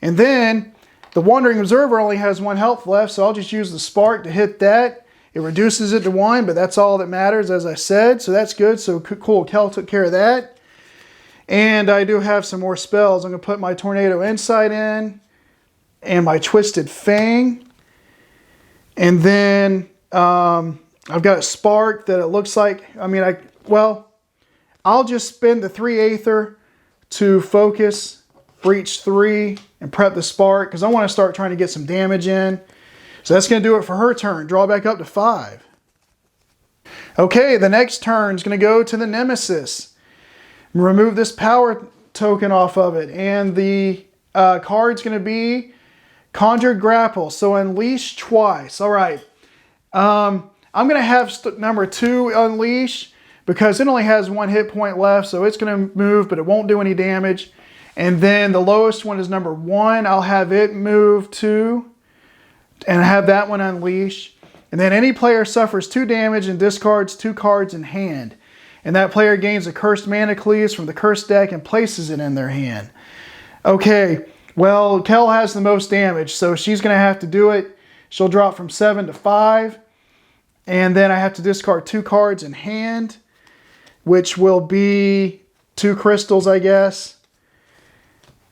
And then the Wandering Observer only has 1 health left, so I'll just use the Spark to hit that. It reduces it to 1, but that's all that matters, as I said. So that's good. So cool, Kel took care of that. And I do have some more spells. I'm going to put my Tornado Insight in and my Twisted Fang. And then I've got a Spark that it looks like, I'll just spend the 3 Aether to focus, breach 3, and prep the Spark, because I want to start trying to get some damage in. So that's going to do it for her turn. Draw back up to 5. Okay, the next turn is going to go to the Nemesis. Remove this power token off of it. And the card's going to be Conjured Grapple. So unleash twice. All right. I'm going to have number 2 unleash because it only has 1 hit point left. So it's going to move, but it won't do any damage. And then the lowest one is number 1. I'll have it move to and have that one unleash. And then any player suffers 2 damage and discards 2 cards in hand. And that player gains a Cursed Manacles from the cursed deck and places it in their hand. Okay, well, Kel has the most damage, so she's going to have to do it. She'll drop from 7 to 5. And then I have to discard 2 cards in hand, which will be 2 crystals, I guess.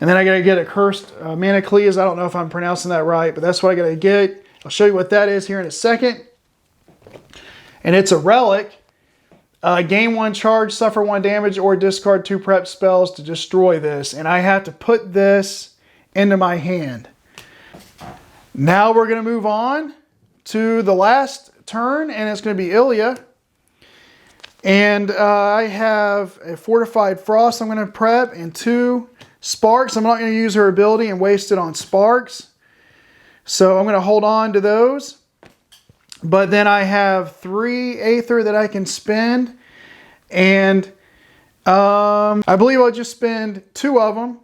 And then I got to get a Cursed Manacles. I don't know if I'm pronouncing that right, but that's what I got to get. I'll show you what that is here in a second. And it's a relic. Gain 1 charge, suffer 1 damage, or discard 2 prep spells to destroy this. And I have to put this into my hand. Now we're going to move on to the last turn, and it's going to be Ilya. And I have a Fortified Frost I'm going to prep, and 2 Sparks. I'm not going to use her ability and waste it on Sparks. So I'm going to hold on to those. But then I have 3 Aether that I can spend. And I believe I'll just spend 2 of them.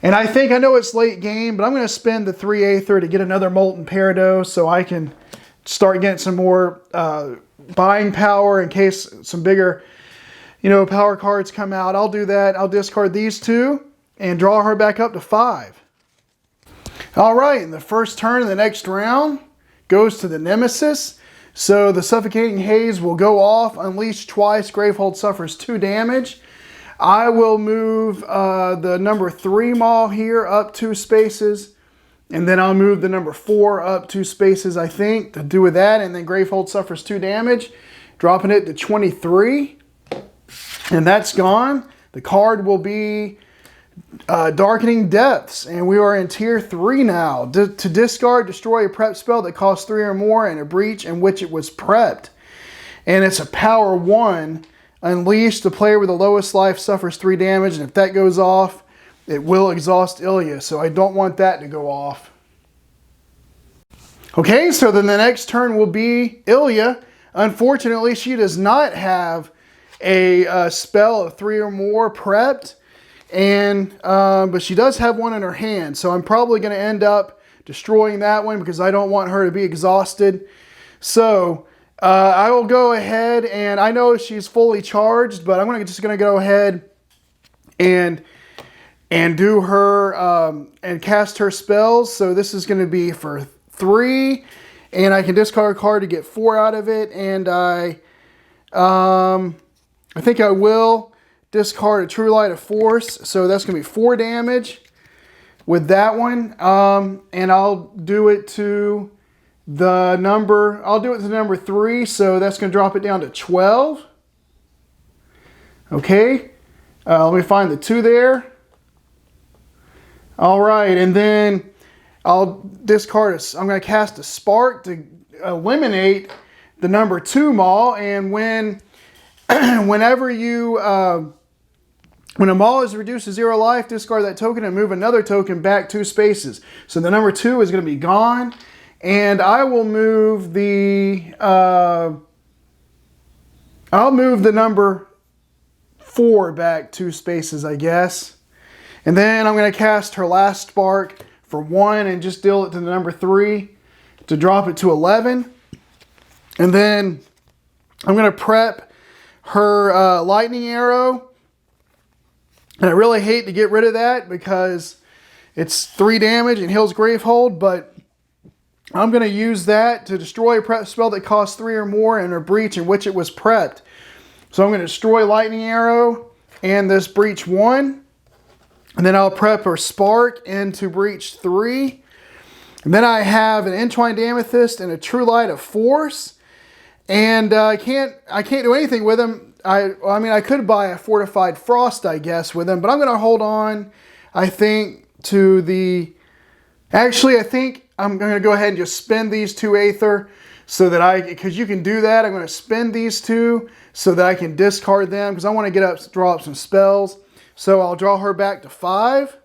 And I think, I know it's late game, but I'm going to spend the 3 Aether to get another Molten Peridot so I can start getting some more buying power in case some bigger, power cards come out. I'll do that. I'll discard these 2 and draw her back up to 5. All right, and the first turn of the next round goes to the Nemesis. So the Suffocating Haze will go off, unleash twice, Gravehold suffers 2 damage. I will move the number 3 Maul here up 2 spaces. And then I'll move the number 4 up 2 spaces, I think, to do with that. And then Gravehold suffers 2 damage, dropping it to 23. And that's gone. The card will be Darkening Depths. And we are in tier 3 now. To discard, destroy a prep spell that costs 3 or more and a breach in which it was prepped. And it's a power 1. Unleash, the player with the lowest life suffers 3 damage. And if that goes off, it will exhaust Ilya. So I don't want that to go off. Okay, so then the next turn will be Ilya. Unfortunately, she does not have a spell of 3 or more prepped. And but she does have one in her hand. So I'm probably going to end up destroying that one because I don't want her to be exhausted. So I will go ahead, and I know she's fully charged, but I'm just going to go ahead and do her and cast her spells. So this is going to be for 3, and I can discard a card to get 4 out of it. And I think I will discard a True Light of Force. So that's going to be 4 damage with that one. And I'll do it to the number 3. So that's going to drop it down to 12. Okay. Let me find the 2 there. All right. And then I'll discard I'm going to cast a Spark to eliminate the number 2 Maul. And whenever you, when a Maul is reduced to 0 life, discard that token and move another token back 2 spaces. So the number 2 is going to be gone. And I will move I'll move the number 4 back 2 spaces, I guess. And then I'm going to cast her last Spark for 1 and just deal it to the number 3 to drop it to 11. And then I'm going to prep her Lightning Arrow. And I really hate to get rid of that because it's 3 damage and heals Gravehold, but I'm going to use that to destroy a prep spell that costs 3 or more and a breach in which it was prepped. So I'm going to destroy Lightning Arrow and this breach 1. And then I'll prep her Spark into breach 3. And then I have an Entwined Amethyst and a True Light of Force. And I can't do anything with them. I mean, I could buy a Fortified Frost, I guess, with them. But I'm going to hold on, I think, to the... Actually, I think I'm going to go ahead and just spend these 2 Aether so that because you can do that. I'm going to spend these 2 so that I can discard them because I want to draw up some spells. So I'll draw her back to 5.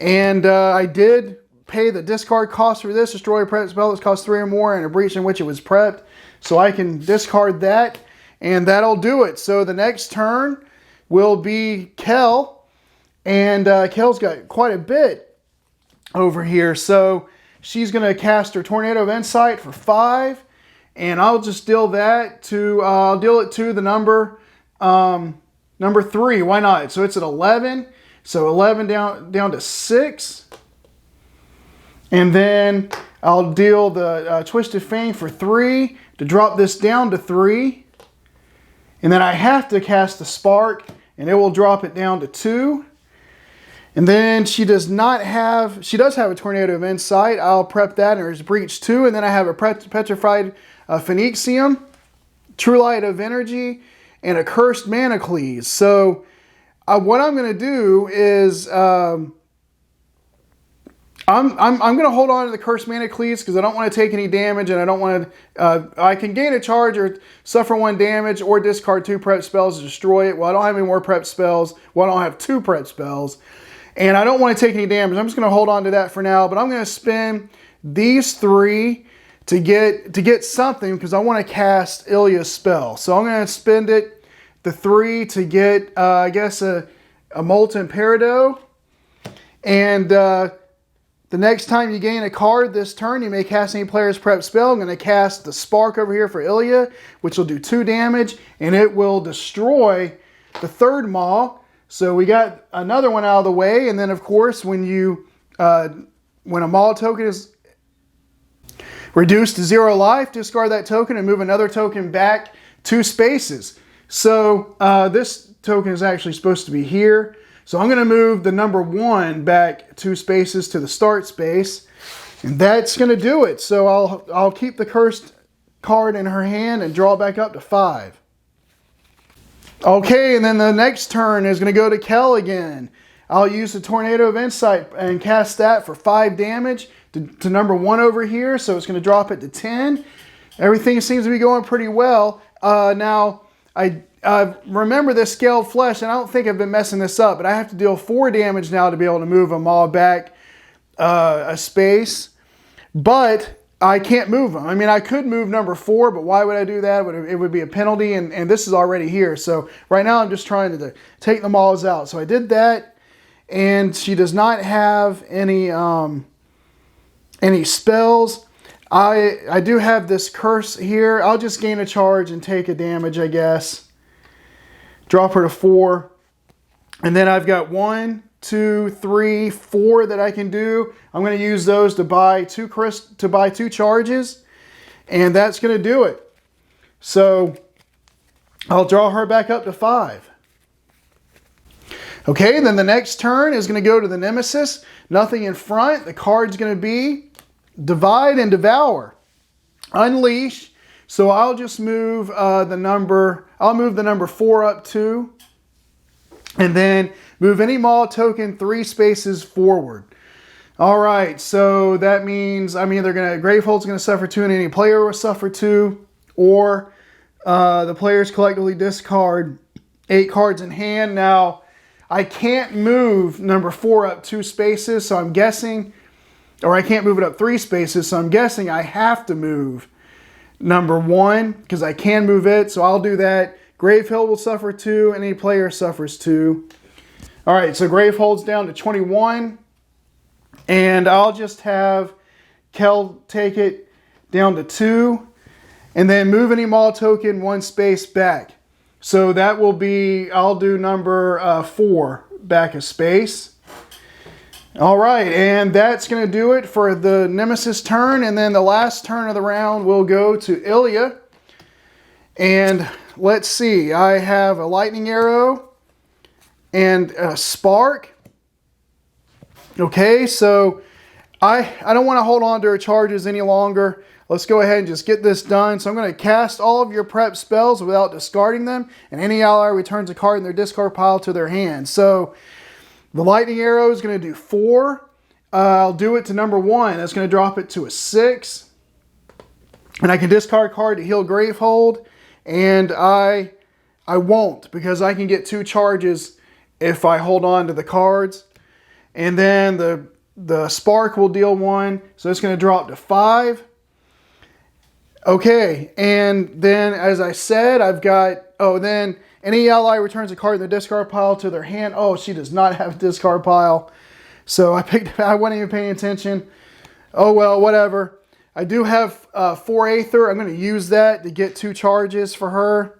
And I did pay the discard cost for this. Destroy a prep spell that costs 3 or more and a breach in which it was prepped. So I can discard that, and that'll do it. So the next turn will be Kel, and Kel's got quite a bit over here. So she's going to cast her Tornado of Insight for 5, and I'll just deal that to, I'll deal it to the number 3. Why not? So it's at 11. So 11 down to 6. And then I'll deal the Twisted Fang for 3 to drop this down to 3. And then I have to cast the Spark, and it will drop it down to 2. And then she does have a Tornado of Insight. I'll prep that, and there's Breach 2. And then I have a Petrified Phoenixium, True Light of Energy, and a Cursed Manacles. So what I'm going to do is I'm going to hold on to the Cursed Manacles because I don't want to take any damage, and I don't want to. I can gain a charge or suffer 1 damage or discard 2 prep spells to destroy it. Well, I don't have any more prep spells. Well, I don't have 2 prep spells, and I don't want to take any damage. I'm just going to hold on to that for now. But I'm going to spend these 3 to get something because I want to cast Ilya's spell. So I'm going to spend the 3 to get I guess a Molten Peridot, and the next time you gain a card this turn, you may cast any player's prep spell. I'm going to cast the Spark over here for Ilya, which will do 2 damage, and it will destroy the 3rd Maw. So we got another one out of the way, and then of course when a Maw token is reduced to 0 life, discard that token and move another token back 2 spaces. So this token is actually supposed to be here. So I'm going to move the number 1 back 2 spaces to the start space, and that's going to do it. So I'll keep the cursed card in her hand and draw back up to 5. Okay, and then the next turn is going to go to Kel again. I'll use the Tornado of Insight and cast that for 5 damage to number 1 over here. So it's going to drop it to 10. Everything seems to be going pretty well. Now, I remember this Scaled Flesh, and I don't think I've been messing this up, but I have to deal 4 damage now to be able to move a Maw back a space. But I can't move them. I mean, I could move number 4, but why would I do that? It would be a penalty, and this is already here. So right now I'm just trying to take the Maws out. So I did that, and she does not have any spells. I do have this curse here. I'll just gain a charge and take a damage, I guess. Drop her to 4. And then I've got 1, 2, 3, 4 that I can do. I'm going to use those to buy 2 charges. And that's going to do it. So I'll draw her back up to 5. Okay, then the next turn is going to go to the nemesis. Nothing in front. The card's going to be Divide and Devour. Unleash. So I'll just move the number 4 up 2. And then move any Maw token 3 spaces forward. All right, so that means Gravehold's going to suffer 2 and any player will suffer 2. Or the players collectively discard 8 cards in hand. Now, I can't move number 4 up 2 spaces, so I'm guessing, or I can't move it up 3 spaces, so I'm guessing I have to move number 1, because I can move it, so I'll do that. Gravehill will suffer 2, and any player suffers 2. All right, so Gravehold's down to 21, and I'll just have Kel take it down to 2, and then move any Maw token 1 space back. So that will be, I'll do number 4 back a space. All right, and that's going to do it for the Nemesis turn. And then the last turn of the round will go to Ilya. And let's see, I have a Lightning Arrow and a Spark. Okay, so I don't want to hold on to her charges any longer. Let's go ahead and just get this done. So I'm going to cast all of your prep spells without discarding them. And any ally returns a card in their discard pile to their hand. So the Lightning Arrow is going to do 4. I'll do it to number 1. That's going to drop it to a 6. And I can discard a card to heal Gravehold. And I won't, because I can get 2 charges if I hold on to the cards. And then the spark will deal 1. So it's going to drop to 5. Okay, and then as I said, I've got, then any ally returns a card in the discard pile to their hand. Oh, she does not have a discard pile. So I wasn't even paying attention. Oh well, whatever. I do have 4 Aether. I'm going to use that to get 2 charges for her.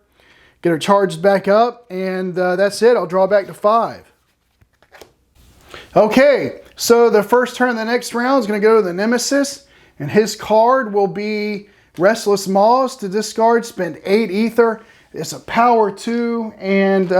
Get her charged back up, and that's it. I'll draw back to 5. Okay, so the first turn of the next round is going to go to the nemesis, and his card will be Restless Maws. To discard, spend 8 Ether. It's a power 2, and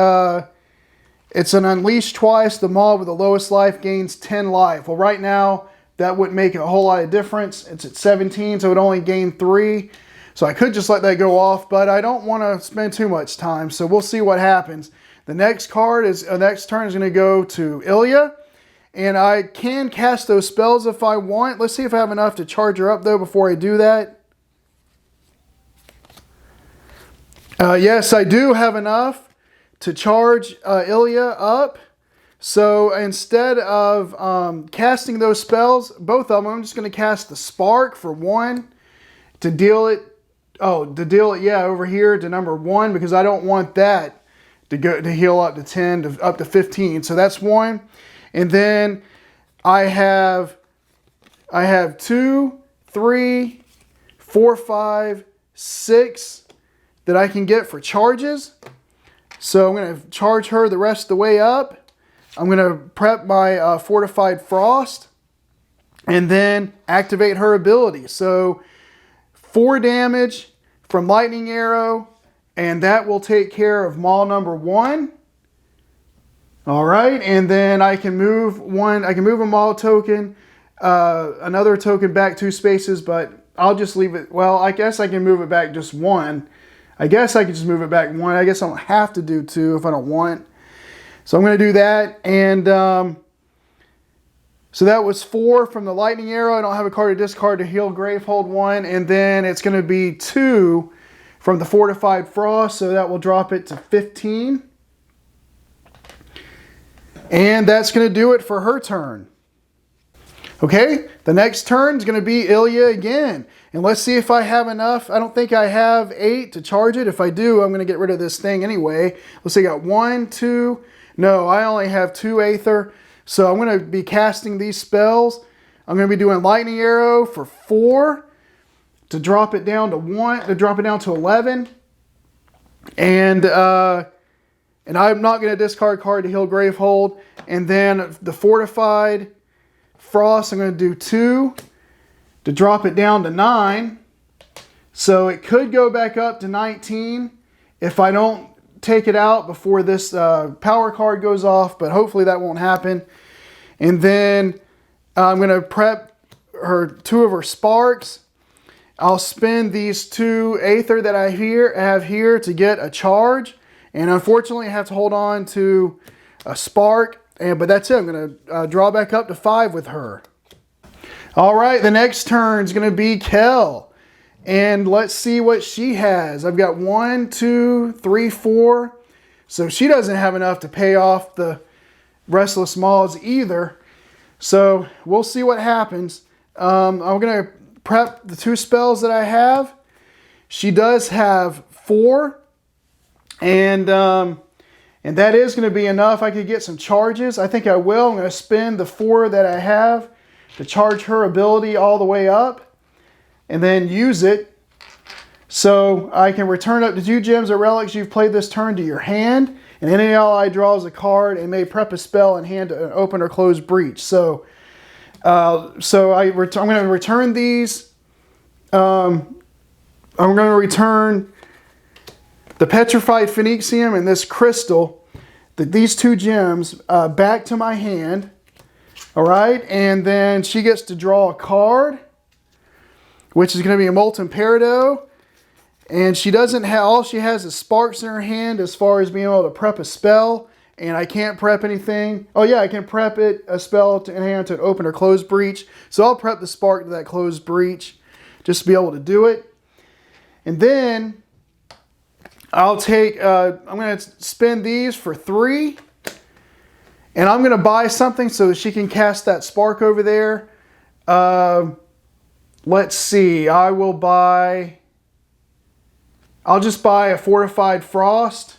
it's an unleash twice. The Maw with the lowest life gains 10 life. Well, right now, that wouldn't make a whole lot of difference. It's at 17, so it only gained 3. So I could just let that go off, but I don't want to spend too much time, so we'll see what happens. The next card is, next turn is going to go to Ilya, and I can cast those spells if I want. Let's see if I have enough to charge her up, though, before I do that. Yes, I do have enough to charge Ilya up. So instead of casting those spells, both of them, I'm just going to cast the Spark for 1 to deal it. Over here to number 1, because I don't want that to heal up to 10 to up to 15. So that's 1. And then I have 2, 3, 4, 5, 6 that I can get for charges. So I'm going to charge her the rest of the way up. I'm going to prep my Fortified Frost and then activate her ability. So 4 damage from Lightning Arrow, and that will take care of Maw number 1. All right, and then I can move a Maw token, another token back 2 spaces, but I'll just leave it. Well, I guess I can move it back just 1. I guess I can just move it back 1. I guess I don't have to do 2 if I don't want. So I'm going to do that, and so that was 4 from the Lightning Arrow. I don't have a card to discard to heal Gravehold 1. And then it's going to be 2 from the Fortified Frost. So that will drop it to 15. And that's going to do it for her turn. Okay, the next turn is going to be Ilya again. And let's see if I have enough. I don't think I have 8 to charge it. If I do, I'm going to get rid of this thing anyway. Let's see, I got 1, 2. No, I only have 2 Aether. So I'm going to be casting these spells. I'm going to be doing Lightning Arrow for 4 to drop it down to 1, to drop it down to 11. And I'm not going to discard card to heal Gravehold. And then the Fortified Frost, I'm going to do 2 to drop it down to 9. So it could go back up to 19 if I don't take it out before this power card goes off, but hopefully that won't happen. And then I'm going to prep her 2 of her sparks. I'll spend these 2 Aether that I have here to get a charge. And unfortunately, I have to hold on to a spark. But that's it. I'm going to draw back up to 5 with her. All right, the next turn is going to be Kel. And let's see what she has. I've got 1, 2, 3, 4. So she doesn't have enough to pay off the Restless Maws either. So we'll see what happens. I'm going to prep the 2 spells that I have. She does have 4. And that is going to be enough. I could get some charges. I think I will. I'm going to spend the 4 that I have to charge her ability all the way up. And then use it so I can return up to 2 gems or relics you've played this turn to your hand. And any ally draws a card and may prep a spell and hand an open or closed breach. So, I'm going to return these. I'm going to return the Petrified Phoenicium and this crystal, these 2 gems, back to my hand. All right, and then she gets to draw a card, which is going to be a Molten Peridot. And she doesn't have, all she has is sparks in her hand as far as being able to prep a spell. And I can't prep anything. Oh yeah, I can prep a spell to enhance to an open or closed breach. So I'll prep the spark to that closed breach just to be able to do it. And then I'll take, I'm going to spend these for 3. And I'm going to buy something so that she can cast that spark over there. Let's see. I'll just buy a fortified frost.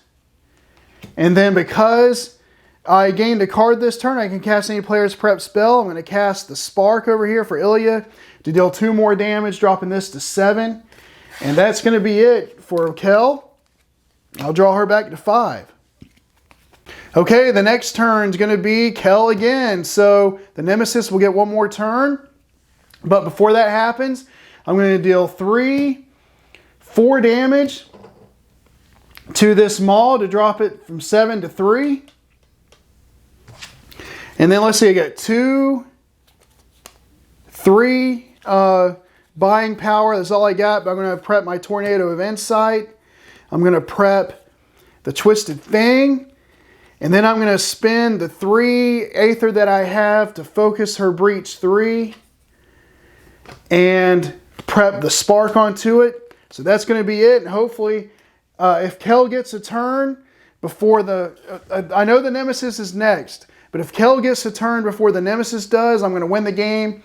And then because I gained a card this turn, I can cast any player's prep spell. I'm going to cast the spark over here for Ilya to deal 2 more damage, dropping this to 7. And that's going to be it for Kel. I'll draw her back to 5. Okay, the next turn is going to be Kel again. So the nemesis will get 1 more turn. But before that happens, I'm going to deal 4 damage to this maul to drop it from 7 to 3. And then let's see, I got 2, 3 buying power. That's all I got, but I'm going to prep my Tornado of Insight. I'm going to prep the Twisted Thing. And then I'm going to spend the 3 Aether that I have to focus her Breach 3. And prep the Spark onto it. So that's going to be it. And hopefully, if Kel gets a turn before I know the Nemesis is next. But if Kel gets a turn before the Nemesis does, I'm going to win the game.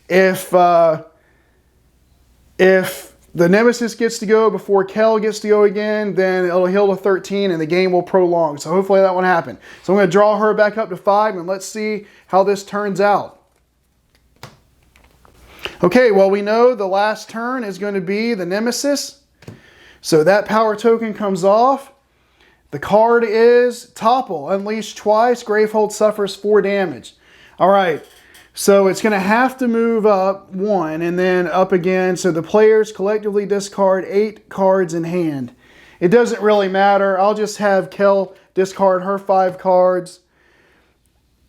If the Nemesis gets to go before Kel gets to go again, then it'll heal to 13 and the game will prolong. So hopefully that won't happen. So I'm going to draw her back up to 5 and let's see how this turns out. Okay, well we know the last turn is going to be the Nemesis. So that power token comes off. The card is Topple. Unleash twice. Gravehold suffers 4 damage. All right. So it's going to have to move up 1 and then up again. So the players collectively discard 8 cards in hand. It doesn't really matter. I'll just have Kel discard her 5 cards.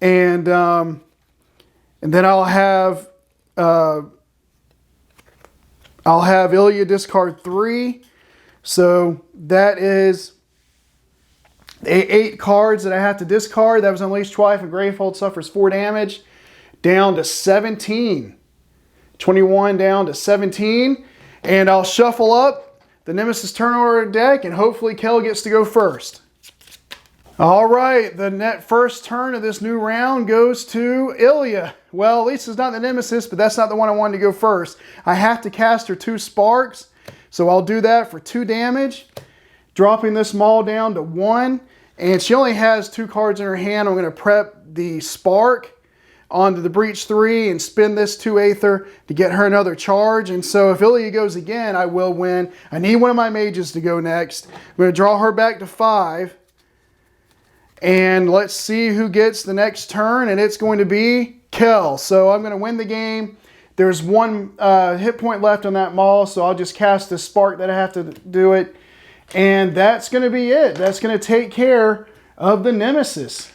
And then I'll have Ilya discard 3. So that is 8 cards that I have to discard. That was Unleashed twice and Gravehold suffers 4 damage. Down to 17. 21 down to 17. And I'll shuffle up the Nemesis turn order deck and hopefully Kel gets to go first. All right, the first turn of this new round goes to Ilya. Well, at least it's not the Nemesis, but that's not the one I wanted to go first. I have to cast her 2 sparks. So I'll do that for 2 damage. Dropping this maul down to 1. And she only has 2 cards in her hand. I'm going to prep the spark onto the Breach 3 and spin this 2 Aether to get her another charge. And so if Ilya goes again, I will win. I need one of my mages to go next. I'm going to draw her back to 5. And let's see who gets the next turn. And it's going to be Kel. So I'm going to win the game. There's 1 hit point left on that maul, so I'll just cast the spark that I have to do it. And that's going to be it. That's going to take care of the Nemesis.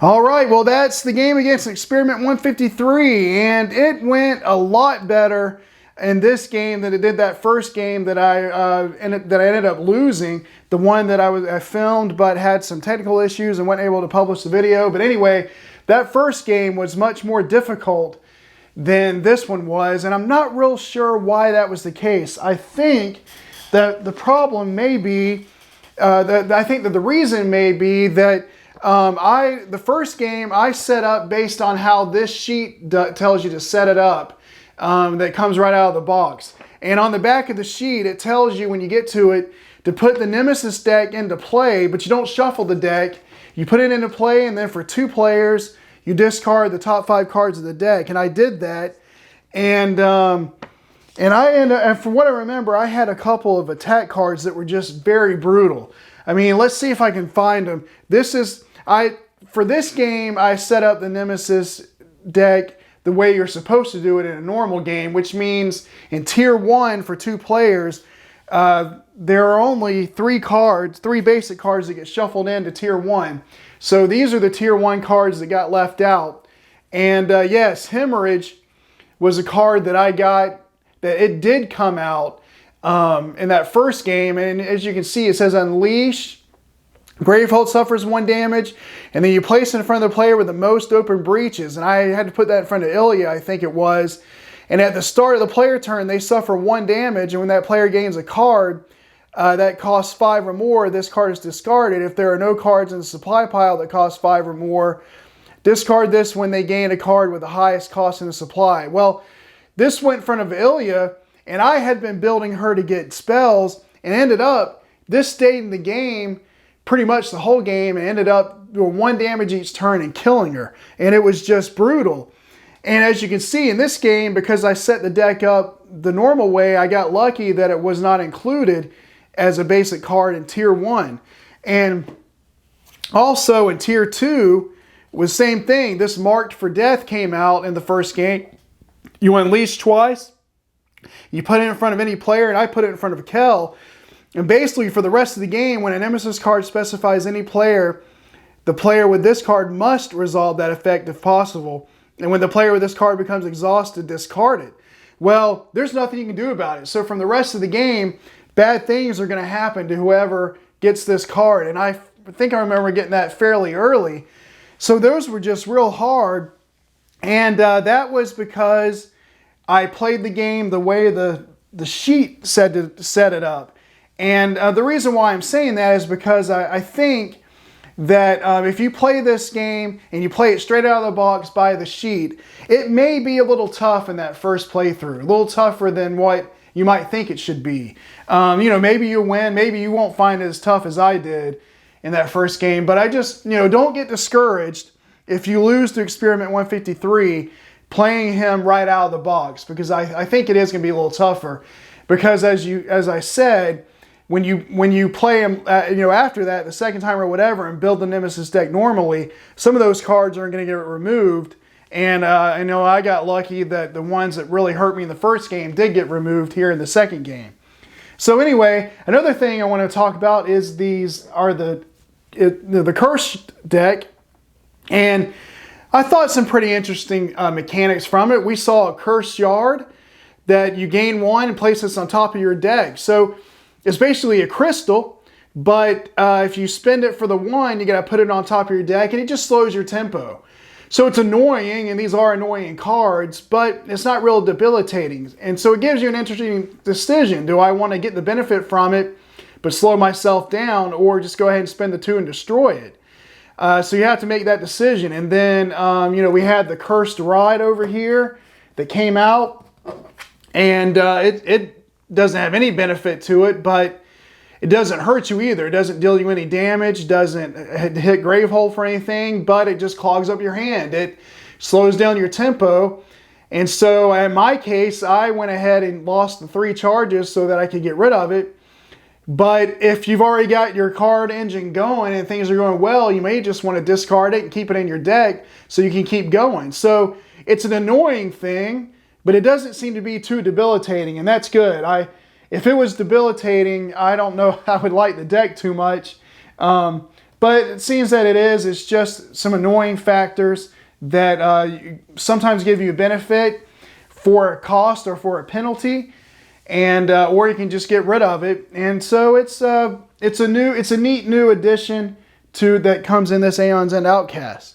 All right, well, that's the game against Experiment 153, and it went a lot better in this game than it did that first game that I ended up losing, the one that I filmed but had some technical issues and wasn't able to publish the video. But anyway, that first game was much more difficult than this one was, and I'm not real sure why that was the case. I think that the problem may be, I think that the reason may be that the first game I set up based on how this sheet tells you to set it up, that comes right out of the box. And on the back of the sheet, it tells you when you get to it to put the Nemesis deck into play, but you don't shuffle the deck. You put it into play, and then for 2 players, you discard the top 5 cards of the deck. And I did that, and for what I remember, I had a couple of attack cards that were just very brutal. I mean, let's see if I can find them. For this game, I set up the Nemesis deck the way you're supposed to do it in a normal game, which means in Tier 1 for 2 players, there are only 3 basic cards that get shuffled into Tier 1. So these are the Tier 1 cards that got left out. And yes, Hemorrhage was a card that I got, that it did come out in that first game. And as you can see, it says Unleash. Gravehold suffers 1 damage. And then you place it in front of the player with the most open breaches. And I had to put that in front of Ilya, I think it was. And at the start of the player turn, they suffer 1 damage. And when that player gains a card, that costs 5 or more, this card is discarded. If there are no cards in the supply pile that cost 5 or more, discard this when they gain a card with the highest cost in the supply. Well, this went in front of Ilya, and I had been building her to get spells, and ended up, this stayed in the game pretty much the whole game, and ended up doing 1 damage each turn and killing her. And it was just brutal. And as you can see in this game, because I set the deck up the normal way, I got lucky that it was not included as a basic card in Tier 1. And also in Tier 2, was the same thing. This Marked for Death came out in the first game. You unleash twice. You put it in front of any player, and I put it in front of Kel. And basically, for the rest of the game, when a nemesis card specifies any player, the player with this card must resolve that effect if possible. And when the player with this card becomes exhausted, discard it. Well, there's nothing you can do about it. So from the rest of the game, bad things are going to happen to whoever gets this card. And I think I remember getting that fairly early. So those were just real hard. And that was because I played the game the way the sheet said to set it up. And the reason why I'm saying that is because I think that if you play this game and you play it straight out of the box by the sheet, it may be a little tough in that first playthrough. A little tougher than what you might think it should be. You know, maybe you win, maybe you won't find it as tough as I did in that first game. But I just, don't get discouraged if you lose to Experiment 153 playing him right out of the box, because I think it is going to be a little tougher. Because as I said, when you play him, after that, the second time or whatever, and build the Nemesis deck normally, some of those cards aren't going to get removed. And I know I got lucky that the ones that really hurt me in the first game did get removed here in the second game. So anyway, another thing I want to talk about is the Cursed deck. And I thought some pretty interesting mechanics from it. We saw a Cursed Yard that you gain 1 and place this on top of your deck. So it's basically a crystal, but if you spend it for the 1, you got to put it on top of your deck, and it just slows your tempo. So it's annoying, and these are annoying cards, but it's not real debilitating. And so it gives you an interesting decision. Do I want to get the benefit from it, but slow myself down, or just go ahead and spend the 2 and destroy it? So you have to make that decision. And then, we had the Cursed Ride over here that came out, and it doesn't have any benefit to it, but it doesn't hurt you either. It doesn't deal you any damage, doesn't hit Gravehole for anything, but it just clogs up your hand. It slows down your tempo. And so in my case, I went ahead and lost the 3 charges so that I could get rid of it. But if you've already got your card engine going and things are going well, you may just want to discard it and keep it in your deck so you can keep going. So it's an annoying thing, but it doesn't seem to be too debilitating, and that's good. If it was debilitating, I don't know if I would like the deck too much. But it seems that it is. It's just some annoying factors that sometimes give you a benefit for a cost or for a penalty, and or you can just get rid of it. And so it's a neat new addition that comes in this Aeons and Outcasts.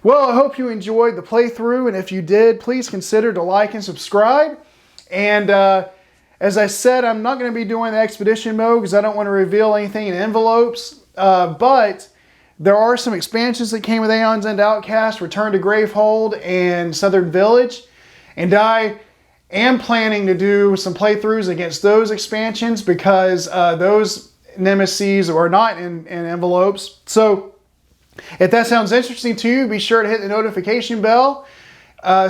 Well, I hope you enjoyed the playthrough, and if you did, please consider to like and subscribe. And as I said, I'm not going to be doing the expedition mode because I don't want to reveal anything in envelopes. But there are some expansions that came with Aeons and Outcasts, Return to Gravehold and Southern Village. And I am planning to do some playthroughs against those expansions because those nemesis are not in envelopes. So if that sounds interesting to you, be sure to hit the notification bell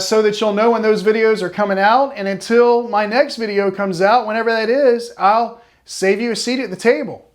so that you'll know when those videos are coming out. And until my next video comes out, whenever that is, I'll save you a seat at the table.